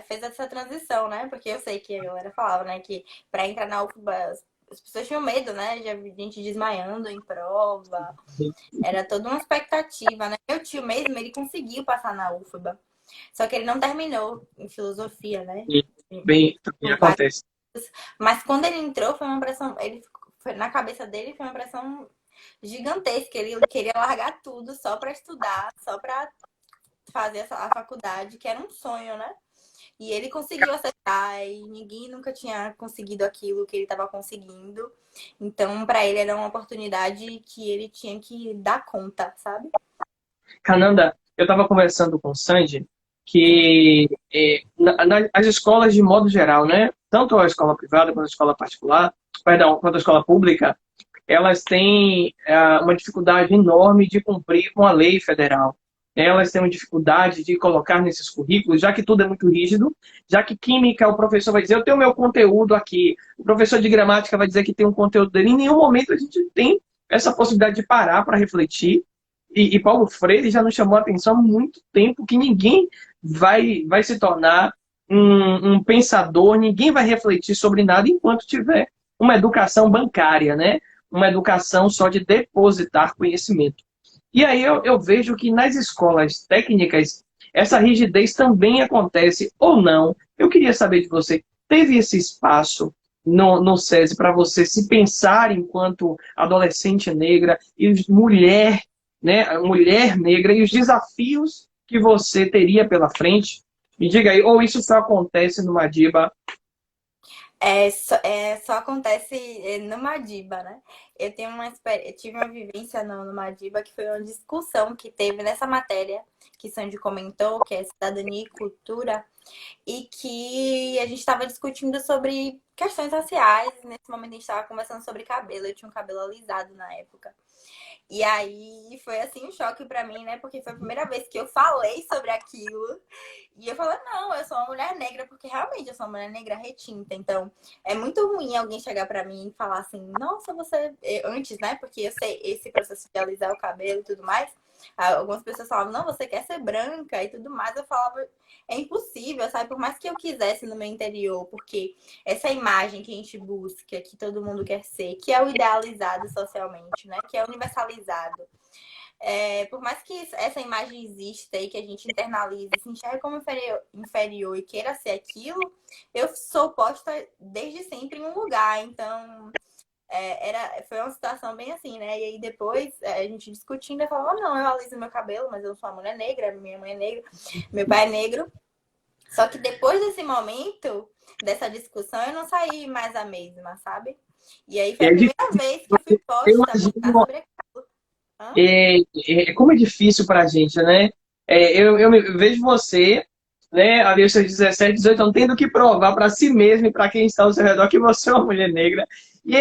fez essa transição, né? Porque eu sei que a galera falava, né, que para entrar na UFBA as pessoas tinham medo, né? Já vi gente desmaiando em prova. Era toda uma expectativa, né? Meu tio mesmo, ele conseguiu passar na UFBA. Só que ele não terminou em filosofia, né? Bem, também acontece. Mas quando ele entrou, foi uma pressão. Na cabeça dele foi uma pressão gigantesca. Ele queria largar tudo só para estudar, só para fazer a faculdade, que era um sonho, né? E ele conseguiu acertar e ninguém nunca tinha conseguido aquilo que ele estava conseguindo. Então, para ele era uma oportunidade que ele tinha que dar conta, sabe? Cananda, eu estava conversando com o Sandy Sim. que as escolas, de modo geral, né, tanto a escola privada quanto a escola particular, perdão, quanto a escola pública, elas têm uma dificuldade enorme de cumprir com a lei federal. Elas têm uma dificuldade de colocar nesses currículos, já que tudo é muito rígido, já que química, o professor vai dizer, eu tenho meu conteúdo aqui, o professor de gramática vai dizer que tem um conteúdo dele. Em nenhum momento a gente tem essa possibilidade de parar para refletir. E Paulo Freire já nos chamou a atenção há muito tempo que ninguém vai se tornar um pensador, ninguém vai refletir sobre nada enquanto tiver uma educação bancária, né? Uma educação só de depositar conhecimento. E aí eu vejo que nas escolas técnicas essa rigidez também acontece ou não. Eu queria saber de você, teve esse espaço no SESI para você se pensar enquanto adolescente negra e mulher, né, mulher negra e os desafios que você teria pela frente? Me diga aí, ou isso só acontece no Madiba? Só acontece no Madiba, né? Eu tive uma vivência no Madiba que foi uma discussão que teve nessa matéria que Sandy comentou, que é cidadania e cultura, e que a gente estava discutindo sobre questões raciais. Nesse momento a gente estava conversando sobre cabelo. Eu tinha um cabelo alisado na época. E aí foi assim um choque pra mim, né? Porque foi a primeira vez que eu falei sobre aquilo. E eu falei, não, eu sou uma mulher negra, porque realmente eu sou uma mulher negra retinta. Então, é muito ruim alguém chegar pra mim e falar assim, nossa, você. Antes, né? Porque eu sei esse processo de alisar o cabelo e tudo mais. Algumas pessoas falavam, não, você quer ser branca e tudo mais. Eu falava, é impossível, sabe? Por mais que eu quisesse no meu interior, porque essa imagem que a gente busca, que todo mundo quer ser, que é o idealizado socialmente, né? Que é universalizado. Por mais que essa imagem exista e que a gente internalize, se enxergue como inferior e queira ser aquilo, eu sou posta desde sempre em um lugar. Então, foi uma situação bem assim, né? E aí depois a gente discutindo, eu falava, não, eu aliso meu cabelo, mas eu sou uma mulher negra, minha mãe é negra, meu pai é negro. Só que depois desse momento, dessa discussão, eu não saí mais a mesma, sabe? E aí foi a É primeira difícil, vez que eu fui eu posta a pensar imagino, sobre aquilo. Hã? como é difícil para a gente, né? Vejo você, né, ali os seus 17, 18 anos, tendo que provar para si mesmo e para quem está ao seu redor que você é uma mulher negra. E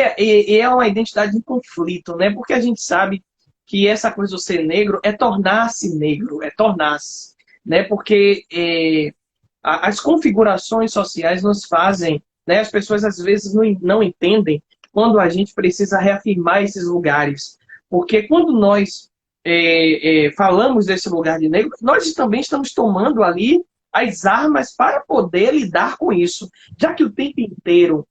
é uma identidade em conflito, né? Porque a gente sabe que essa coisa do ser negro é tornar-se negro, é tornar-se, né? Porque as configurações sociais nos fazem, né? As pessoas às vezes não entendem quando a gente precisa reafirmar esses lugares. Porque quando nós falamos desse lugar de negro, nós também estamos tomando ali as armas para poder lidar com isso. Já que o tempo inteiro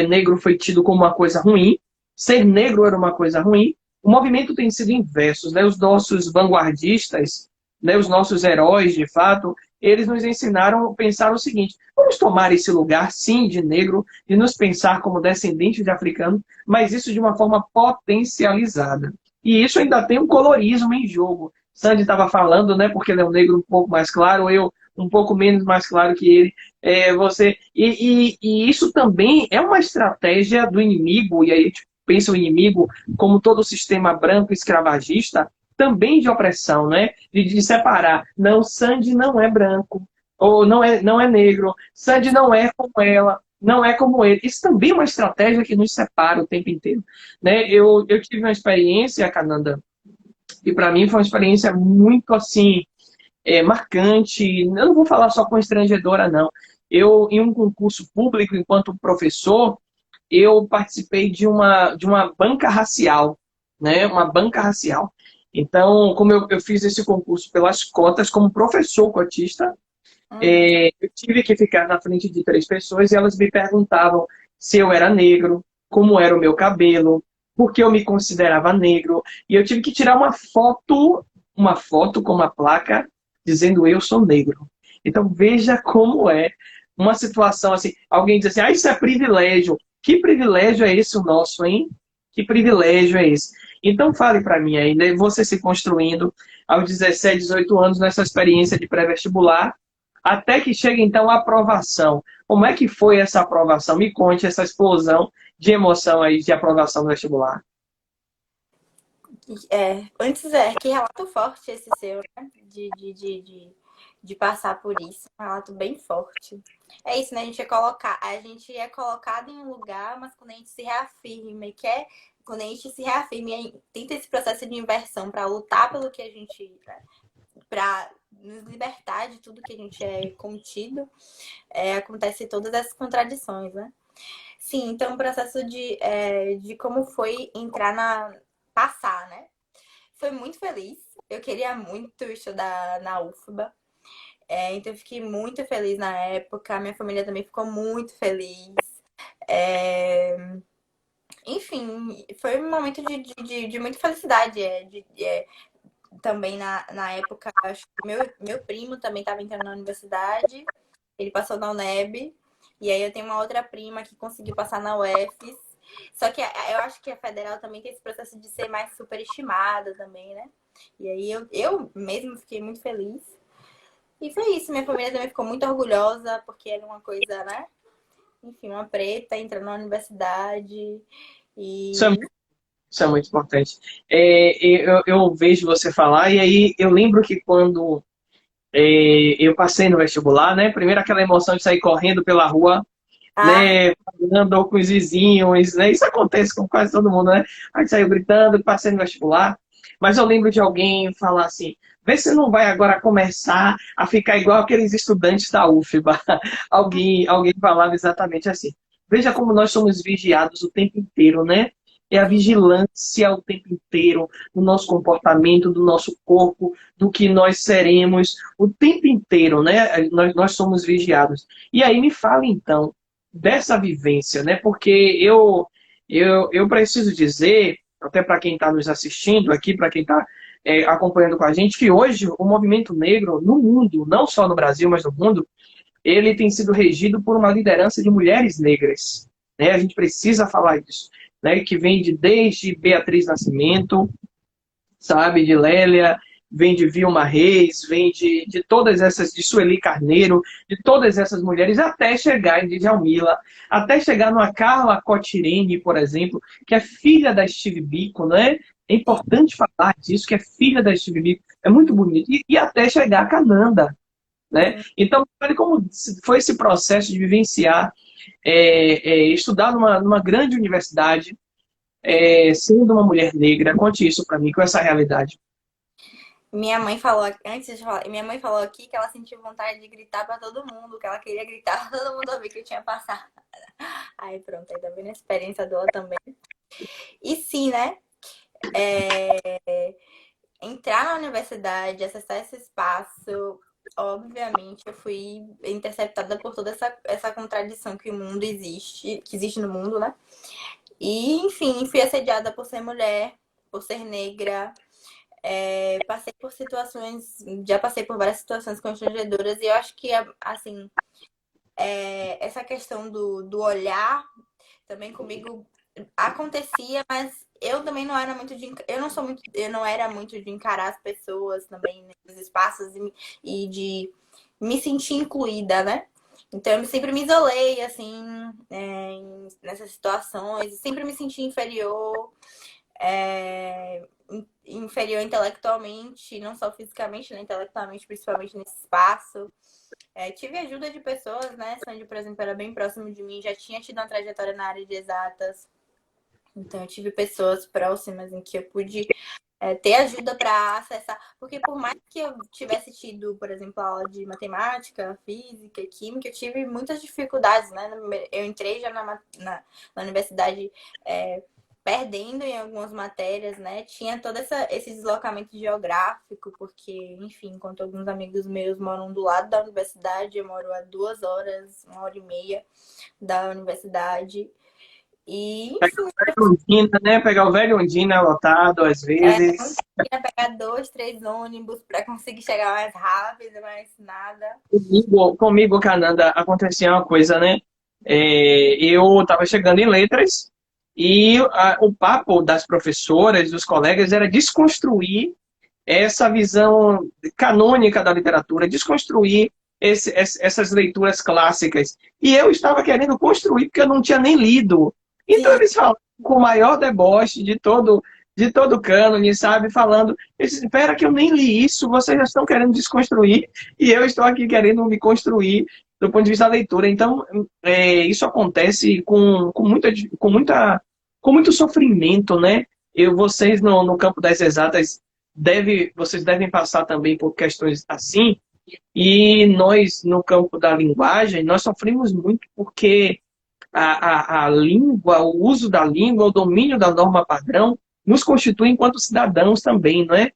negro foi tido como uma coisa ruim, ser negro era uma coisa ruim, o movimento tem sido inverso, né? Os nossos vanguardistas, né? Os nossos heróis, de fato, eles nos ensinaram a pensar o seguinte: vamos tomar esse lugar, sim, de negro, de nos pensar como descendentes de africano, mas isso de uma forma potencializada. E isso ainda tem um colorismo em jogo. Sandy estava falando, né, porque ele é um negro um pouco mais claro, eu um pouco menos mais claro que ele. E isso também é uma estratégia do inimigo, e aí a gente pensa o inimigo como todo o sistema branco escravagista, também de opressão, né? De separar. Não, Sandy não é branco, ou não é negro, Sandy não é como ela, não é como ele. Isso também é uma estratégia que nos separa o tempo inteiro. Né? Eu tive uma experiência, Cananda, e para mim foi uma experiência muito assim, marcante. Eu não vou falar só constrangedora, não. Eu, em um concurso público, enquanto professor, eu participei de uma banca racial, né? Uma banca racial. Então, como eu fiz esse concurso pelas cotas como professor cotista, Uhum. eu tive que ficar na frente de 3 pessoas e elas me perguntavam se eu era negro, como era o meu cabelo, por que eu me considerava negro. E eu tive que tirar uma foto com uma placa dizendo eu sou negro. Então veja como é uma situação assim. Alguém diz assim, isso é privilégio. Que privilégio é esse o nosso, hein? Que privilégio é esse? Então fale para mim aí, né? Você se construindo aos 17, 18 anos nessa experiência de pré-vestibular, até que chega então a aprovação. Como é que foi essa aprovação? Me conte essa explosão de emoção aí de aprovação do vestibular. Antes, que relato forte esse seu, né? De passar por isso. Um relato bem forte. É isso, né? A gente é colocado em um lugar, mas quando a gente se reafirma e quer, quando a gente se reafirma e tenta esse processo de inversão para lutar pelo que a gente, para nos libertar de tudo que a gente é contido, acontece todas essas contradições, né? Sim, então o processo de como foi passar, né? Foi muito feliz. Eu queria muito estudar na UFBA. Então eu fiquei muito feliz na época. Minha família também ficou muito feliz. É, Enfim, foi um momento de muita felicidade. Também na época, acho que meu primo também estava entrando na universidade. Ele passou na UNEB. E aí eu tenho uma outra prima que conseguiu passar na UFES. Só que eu acho que a federal também tem esse processo de ser mais superestimada também, né? E aí eu mesmo fiquei muito feliz. E foi isso, minha família também ficou muito orgulhosa, porque era uma coisa, né? Enfim, uma preta entrando na universidade. Isso é, E. isso é muito importante. Eu vejo você falar, e aí eu lembro que quando eu passei no vestibular, né? Primeiro aquela emoção de sair correndo pela rua, Ah, né? Falando com os vizinhos, né? Isso acontece com quase todo mundo, né? A gente saiu gritando, passei no vestibular. Mas eu lembro de alguém falar assim: vê se não vai agora começar a ficar igual aqueles estudantes da UFBA. Alguém falava exatamente assim. Veja como nós somos vigiados o tempo inteiro, né? É a sim. vigilância o tempo inteiro do nosso comportamento, do nosso corpo, do que nós seremos, o tempo inteiro, né? Nós somos vigiados. E aí me fala então dessa vivência, né? Porque eu preciso dizer, até para quem está nos assistindo aqui, para quem está acompanhando com a gente, que hoje o movimento negro no mundo, não só no Brasil, mas no mundo, ele tem sido regido por uma liderança de mulheres negras. Né? A gente precisa falar disso. Né? Que vem desde Beatriz Nascimento, sabe, de Lélia, vem de Vilma Reis, vem de todas essas, de Sueli Carneiro, de todas essas mulheres, até chegar em Djalmila, até chegar numa Carla Cotirene, por exemplo, que é filha da Steve Biko, né? É importante falar disso, que é filha da Steve Biko, é muito bonito. E até chegar a Cananda, né? Então, olha como foi esse processo de vivenciar, estudar numa grande universidade, sendo uma mulher negra. Conte isso para mim, com essa realidade. Minha mãe falou, antes de falar, minha mãe falou aqui que ela sentiu vontade de gritar pra todo mundo, que ela queria gritar pra todo mundo ouvir que eu tinha passado. Aí pronto, aí tá vendo a experiência dela também. E sim, né? Entrar na universidade, acessar esse espaço, obviamente eu fui interceptada por toda essa contradição que o mundo existe, que existe no mundo, né? E, enfim, fui assediada por ser mulher, por ser negra. Passei por situações, já passei por várias situações constrangedoras e eu acho que, assim, essa questão do olhar também comigo acontecia, mas eu também não era muito eu não era muito de encarar as pessoas também nesses espaços e de me sentir incluída, né? Então eu sempre me isolei, assim, nessas situações, sempre me senti inferior. Inferior intelectualmente, não só fisicamente, né? Intelectualmente, principalmente nesse espaço. Tive ajuda de pessoas, né? Sandy, por exemplo, era bem próximo de mim, já tinha tido uma trajetória na área de exatas. Então, eu tive pessoas próximas em que eu pude ter ajuda para acessar. Porque por mais que eu tivesse tido, por exemplo, aula de matemática, física, química, eu tive muitas dificuldades, né? Eu entrei já na universidade perdendo em algumas matérias, né? Tinha todo esse deslocamento geográfico, porque, enfim, enquanto alguns amigos meus moram do lado da universidade, eu moro a 2 horas, 1h30 da universidade. E, enfim, Ondina, né? Pegar o velho Ondina lotado, às vezes. não tinha pegar 2, 3 ônibus para conseguir chegar mais rápido, mas nada. Comigo, Cananda, acontecia uma coisa, né? Eu estava chegando em letras e o papo das professoras, dos colegas, era desconstruir essa visão canônica da literatura, desconstruir essas leituras clássicas. E eu estava querendo construir, porque eu não tinha nem lido. Então Sim. eles falam com o maior deboche de todo cânone, sabe? Falando, espera que eu nem li isso, vocês já estão querendo desconstruir, e eu estou aqui querendo me construir do ponto de vista da leitura. Então, isso acontece com muito sofrimento, né? Vocês no campo das exatas, vocês devem passar também por questões assim, e nós, no campo da linguagem, nós sofremos muito porque a língua, o uso da língua, o domínio da norma padrão, nos constitui enquanto cidadãos também, não é?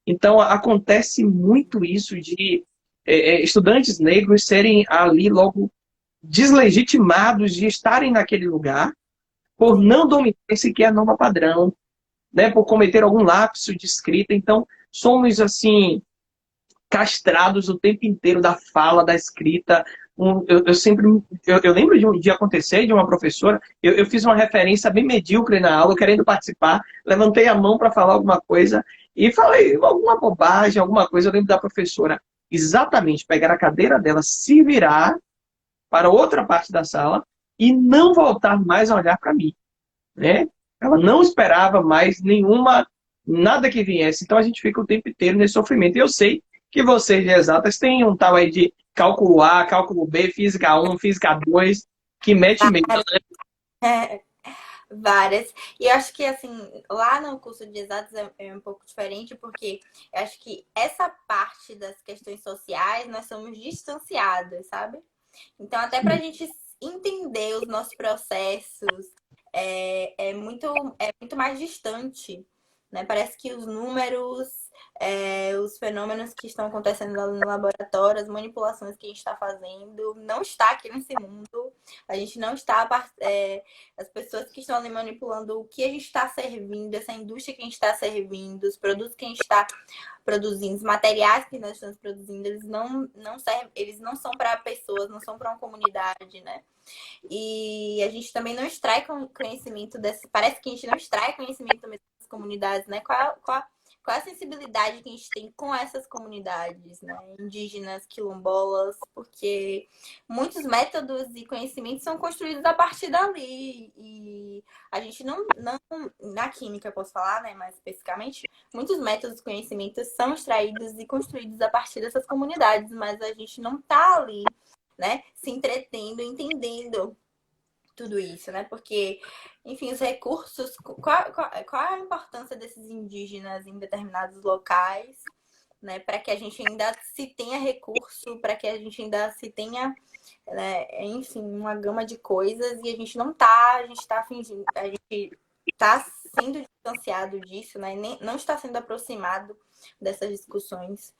Então, acontece muito isso de estudantes negros serem ali logo deslegitimados de estarem naquele lugar por não dominar sequer a norma padrão, né? Por cometer algum lapso de escrita. Então, somos, assim, castrados o tempo inteiro da fala, da escrita. Eu lembro de acontecer de uma professora, eu fiz uma referência bem medíocre na aula, querendo participar, levantei a mão para falar alguma coisa e falei alguma bobagem, alguma coisa. Eu lembro da professora exatamente pegar a cadeira dela, se virar para outra parte da sala e não voltar mais a olhar para mim, né? Ela não esperava mais nada que viesse. Então a gente fica o tempo inteiro nesse sofrimento. E eu sei que vocês de exatas têm um tal aí de cálculo A, cálculo B, física 1, física 2, que mete medo, né? Várias. E eu acho que, assim, lá no curso de exatas é um pouco diferente, porque eu acho que essa parte das questões sociais nós somos distanciadas, sabe? Então, até pra gente entender os nossos processos, é muito mais distante, né? Parece que os números, os fenômenos que estão acontecendo lá no laboratório, as manipulações que a gente está fazendo, não está aqui nesse mundo. A gente não está, as pessoas que estão ali manipulando o que a gente está servindo, essa indústria que a gente está servindo, os produtos que a gente está produzindo, os materiais que nós estamos produzindo, eles não servem, eles não são para pessoas, não são para uma comunidade, né? E a gente também não extrai conhecimento parece que a gente não extrai conhecimento também das comunidades, né? qual a sensibilidade que a gente tem com essas comunidades, né, indígenas, quilombolas, porque muitos métodos e conhecimentos são construídos a partir dali. E a gente não na química, eu posso falar, né, mais especificamente, muitos métodos e conhecimentos são extraídos e construídos a partir dessas comunidades, mas a gente não está ali, né, se entretendo, entendendo tudo isso, né? Porque, enfim, os recursos, qual a importância desses indígenas em determinados locais, né? Para que a gente ainda se tenha recurso, para que a gente ainda se tenha, né? Enfim, uma gama de coisas e a gente está fingindo, a gente está sendo distanciado disso, né? Nem, não está sendo aproximado dessas discussões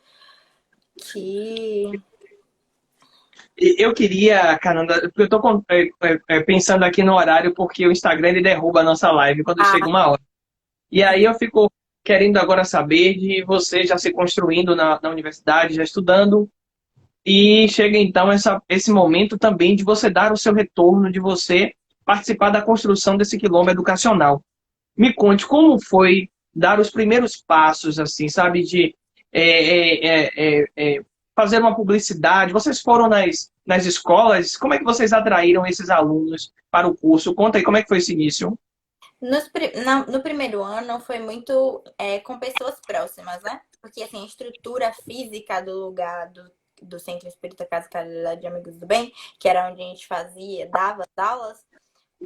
que Eu queria, Cananda, porque eu estou pensando aqui no horário, porque o Instagram ele derruba a nossa live quando chega uma hora. E aí eu fico querendo agora saber de você já se construindo na universidade, já estudando, e chega então esse momento também de você dar o seu retorno, de você participar da construção desse quilombo educacional. Me conte como foi dar os primeiros passos, assim, sabe, de fazer uma publicidade. Vocês foram nas escolas, como é que vocês atraíram esses alunos para o curso? Conta aí, como é que foi esse início? No primeiro ano foi muito com pessoas próximas, né? Porque assim, a estrutura física do lugar do Centro Espírita Casa Caridade de Amigos do Bem, que era onde a gente dava as aulas,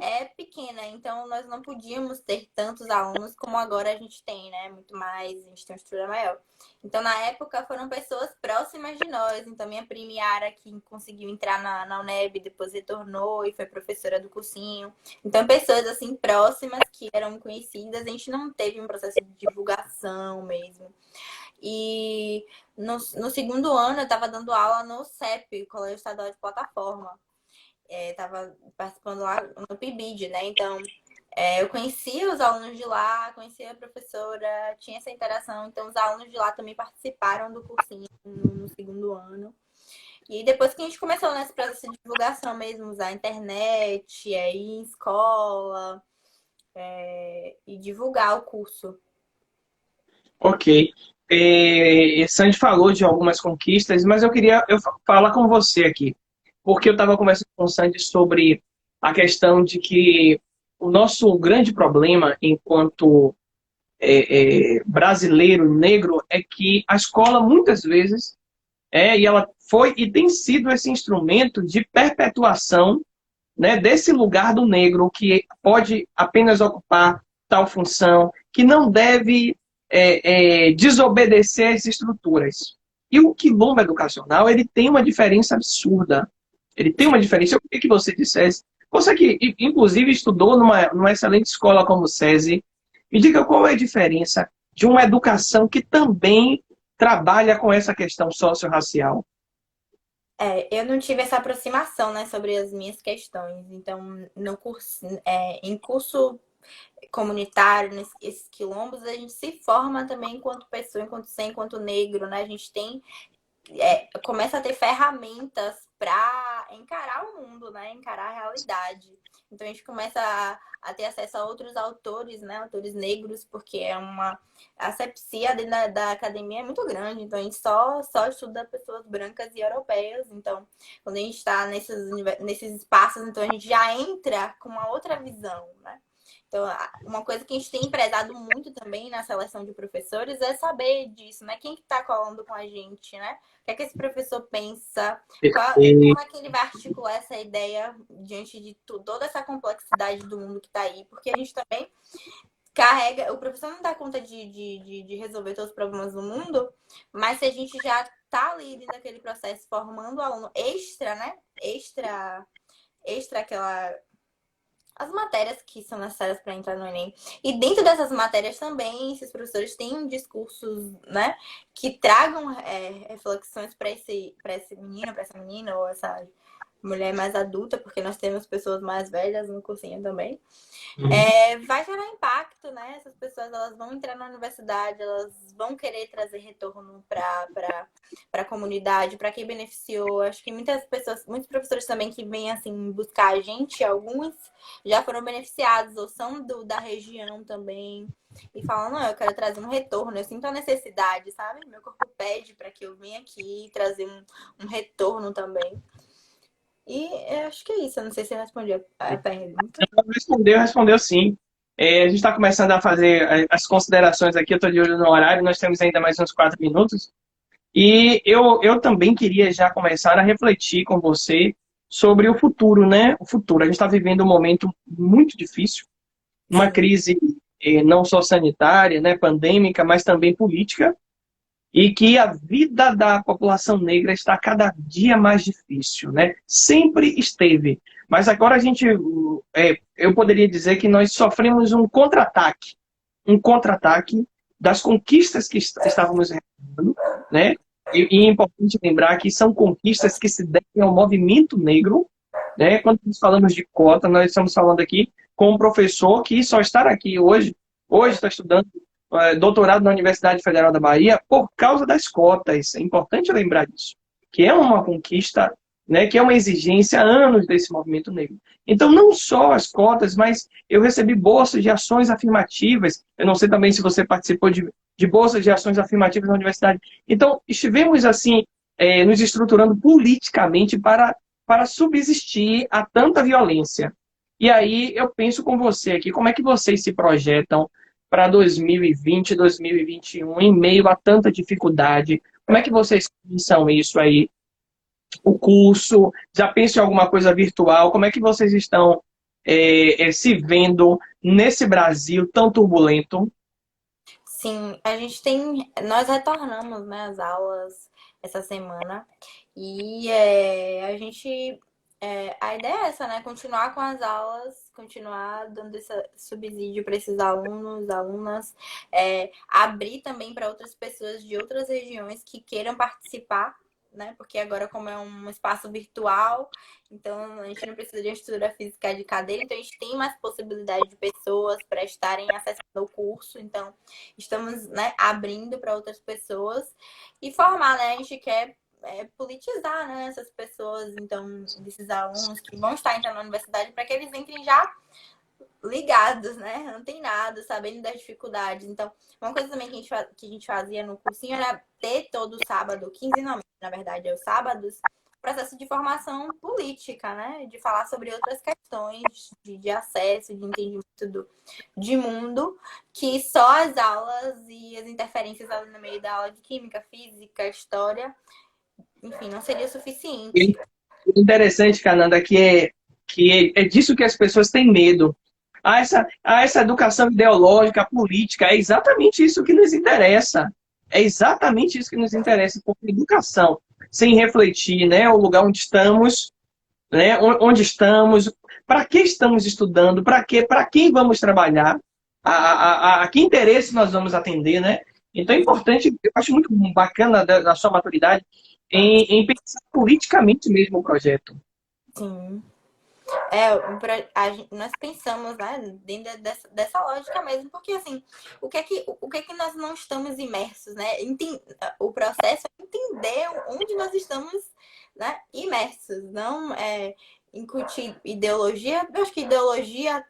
é pequena, então nós não podíamos ter tantos alunos como agora a gente tem, né? Muito mais, a gente tem uma estrutura maior. Então, na época, foram pessoas próximas de nós. Então, minha prima Yara, que conseguiu entrar na UNEB, depois retornou e foi professora do cursinho. Então, pessoas, assim, próximas que eram conhecidas. A gente não teve um processo de divulgação mesmo. E no segundo ano, eu estava dando aula no CEP, Colégio Estadual de Plataforma. Estava participando lá no PIBID, né? Então, eu conhecia os alunos de lá, conhecia a professora, tinha essa interação. Então, os alunos de lá também participaram do cursinho no segundo ano. E depois que a gente começou nesse processo de divulgação mesmo, usar a internet, ir em escola, e divulgar o curso. Ok. Sandy falou de algumas conquistas, mas eu falar com você aqui, porque eu estava conversando com o Sandy sobre a questão de que o nosso grande problema enquanto brasileiro negro é que a escola muitas vezes e ela foi e tem sido esse instrumento de perpetuação, né, desse lugar do negro que pode apenas ocupar tal função, que não deve desobedecer às estruturas. E o quilombo educacional, ele tem uma diferença absurda. Ele tem uma diferença. Eu queria que você dissesse. Você que, inclusive, estudou numa excelente escola como o SESI, me diga qual é a diferença de uma educação que também trabalha com essa questão socio-racial. Eu não tive essa aproximação, né, sobre as minhas questões. Então, no curso, em curso comunitário, nesses quilombos, a gente se forma também enquanto pessoa, enquanto ser, enquanto negro, né? A gente tem começa a ter ferramentas para encarar o mundo, né? Encarar a realidade. Então a gente começa a ter acesso a outros autores, né? Autores negros, porque a asepsia dentro da academia é muito grande. Então a gente só estuda pessoas brancas e europeias. Então, quando a gente está nesses espaços, então a gente já entra com uma outra visão, né? Então, uma coisa que a gente tem prezado muito também na seleção de professores é saber disso, né? Quem que tá colando com a gente, né? O que é que esse professor pensa? Como é que ele vai articular essa ideia diante de toda essa complexidade do mundo que tá aí? Porque a gente também carrega... O professor não dá conta de resolver todos os problemas do mundo, mas se a gente já tá ali dentro daquele processo formando o aluno extra, né? Extra aquela... as matérias que são necessárias para entrar no Enem. E dentro dessas matérias também, esses professores têm discursos, né, que tragam reflexões para esse menino, para essa menina, ou mulher mais adulta, porque nós temos pessoas mais velhas no cursinho também. Uhum. Vai gerar impacto, né? Essas pessoas elas vão entrar na universidade, elas vão querer trazer retorno para a comunidade, para quem beneficiou. Acho que muitos professores também que vêm assim buscar a gente, alguns já foram beneficiados ou são da região também. E falam, não, eu quero trazer um retorno, eu sinto a necessidade, sabe? Meu corpo pede para que eu venha aqui trazer um retorno também. E eu acho que é isso. Eu não sei se eu respondi a pergunta. Respondeu sim. A gente está começando a fazer as considerações aqui, eu estou de olho no horário, nós temos ainda mais uns 4 minutos. E eu também queria já começar a refletir com você sobre o futuro, né? O futuro. A gente está vivendo um momento muito difícil, uma crise não só sanitária, né, pandêmica, mas também política, e que a vida da população negra está cada dia mais difícil, né? Sempre esteve. Mas agora eu poderia dizer que nós sofremos um contra-ataque das conquistas que estávamos realizando, né? E é importante lembrar que são conquistas que se devem ao movimento negro, né? Quando nós falamos de cota, nós estamos falando aqui com um professor que só está aqui hoje está estudando doutorado na Universidade Federal da Bahia por causa das cotas. É importante lembrar disso, que é uma conquista, né, que é uma exigência há anos desse movimento negro. Então, não só as cotas, mas eu recebi bolsas de ações afirmativas. Eu não sei também se você participou de bolsas de ações afirmativas na universidade. Então, estivemos, assim, nos estruturando politicamente para subsistir a tanta violência. E aí, eu penso com você aqui, como é que vocês se projetam para 2020, 2021, em meio a tanta dificuldade? Como é que vocês pensam isso aí? O curso, já pensam em alguma coisa virtual? Como é que vocês estão se vendo nesse Brasil tão turbulento? Sim, nós retornamos, né, as aulas essa semana e a ideia é essa, né? Continuar com as aulas, continuar dando esse subsídio para esses alunos, alunas, abrir também para outras pessoas de outras regiões que queiram participar, né? Porque agora, como é um espaço virtual, então a gente não precisa de uma estrutura física de cadeira, então a gente tem mais possibilidade de pessoas para estarem acessando o curso, então estamos, né, abrindo para outras pessoas e formar, né? A gente quer politizar, né, essas pessoas, então, desses alunos que vão estar entrando na universidade, para que eles entrem já ligados, né, antenados, sabendo das dificuldades. Então, uma coisa também que a gente fazia no cursinho era ter todo sábado, quinzenalmente, na verdade, os sábados, processo de formação política, né, de falar sobre outras questões de acesso, de entendimento de mundo, que só as aulas e as interferências ali no meio da aula de química, física, história, enfim, não seria suficiente. O interessante, Cananda, que é disso que as pessoas têm medo. Essa educação ideológica, política, é exatamente isso que nos interessa. É exatamente isso que nos interessa, porque educação, sem refletir, né, o lugar onde estamos, né, para que estamos estudando, para quem vamos trabalhar, a que interesse nós vamos atender, né? Então é importante, eu acho muito bacana da sua maturidade em pensar politicamente mesmo o projeto. Sim. Nós pensamos, né, dentro dessa lógica mesmo, porque assim, o que é que nós não estamos imersos, né? O processo é entender onde nós estamos, né, imersos, não incutir ideologia. Eu acho que ideologia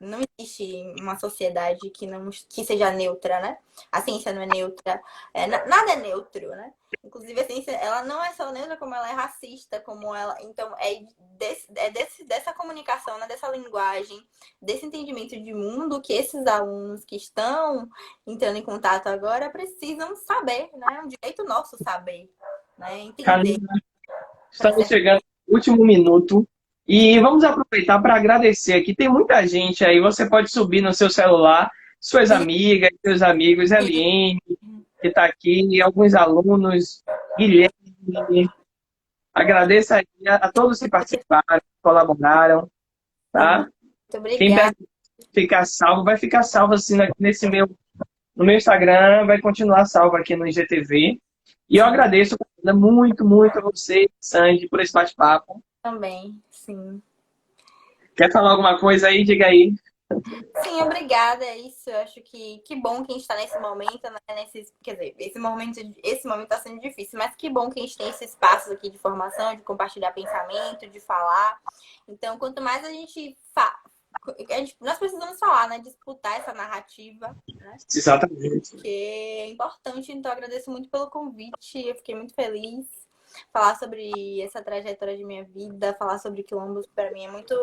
não existe uma sociedade que seja neutra, né? A ciência não é neutra, nada é neutro, né? Inclusive a ciência, ela não é só neutra, como ela é racista, como ela... Então, dessa comunicação, né? Dessa linguagem, desse entendimento de mundo que esses alunos que estão entrando em contato agora precisam saber, né? É um direito nosso saber, né? Entender. Estamos chegando no último minuto. E vamos aproveitar para agradecer aqui. Tem muita gente aí. Você pode subir no seu celular, suas amigas, seus amigos, Eliene, que está aqui, alguns alunos, Guilherme. Agradeço aí a todos que participaram, que colaboraram. Tá? Muito obrigada. Quem ficar salvo, vai ficar salvo assim no meu Instagram, vai continuar salvo aqui no IGTV. E eu agradeço muito, muito a você, Sandy, por esse bate-papo. Também, sim. Quer falar alguma coisa aí? Diga aí. Sim, obrigada. É isso. Eu acho que bom que a gente está nesse momento, né? Quer dizer, esse momento está sendo difícil, mas que bom que a gente tem esse espaço aqui de formação, de compartilhar pensamento, de falar. Então, quanto mais nós precisamos falar, né? Disputar essa narrativa, né? Exatamente. Que é importante. Então, agradeço muito pelo convite. Eu fiquei muito feliz. Falar sobre essa trajetória de minha vida, falar sobre quilombos, para mim é muito.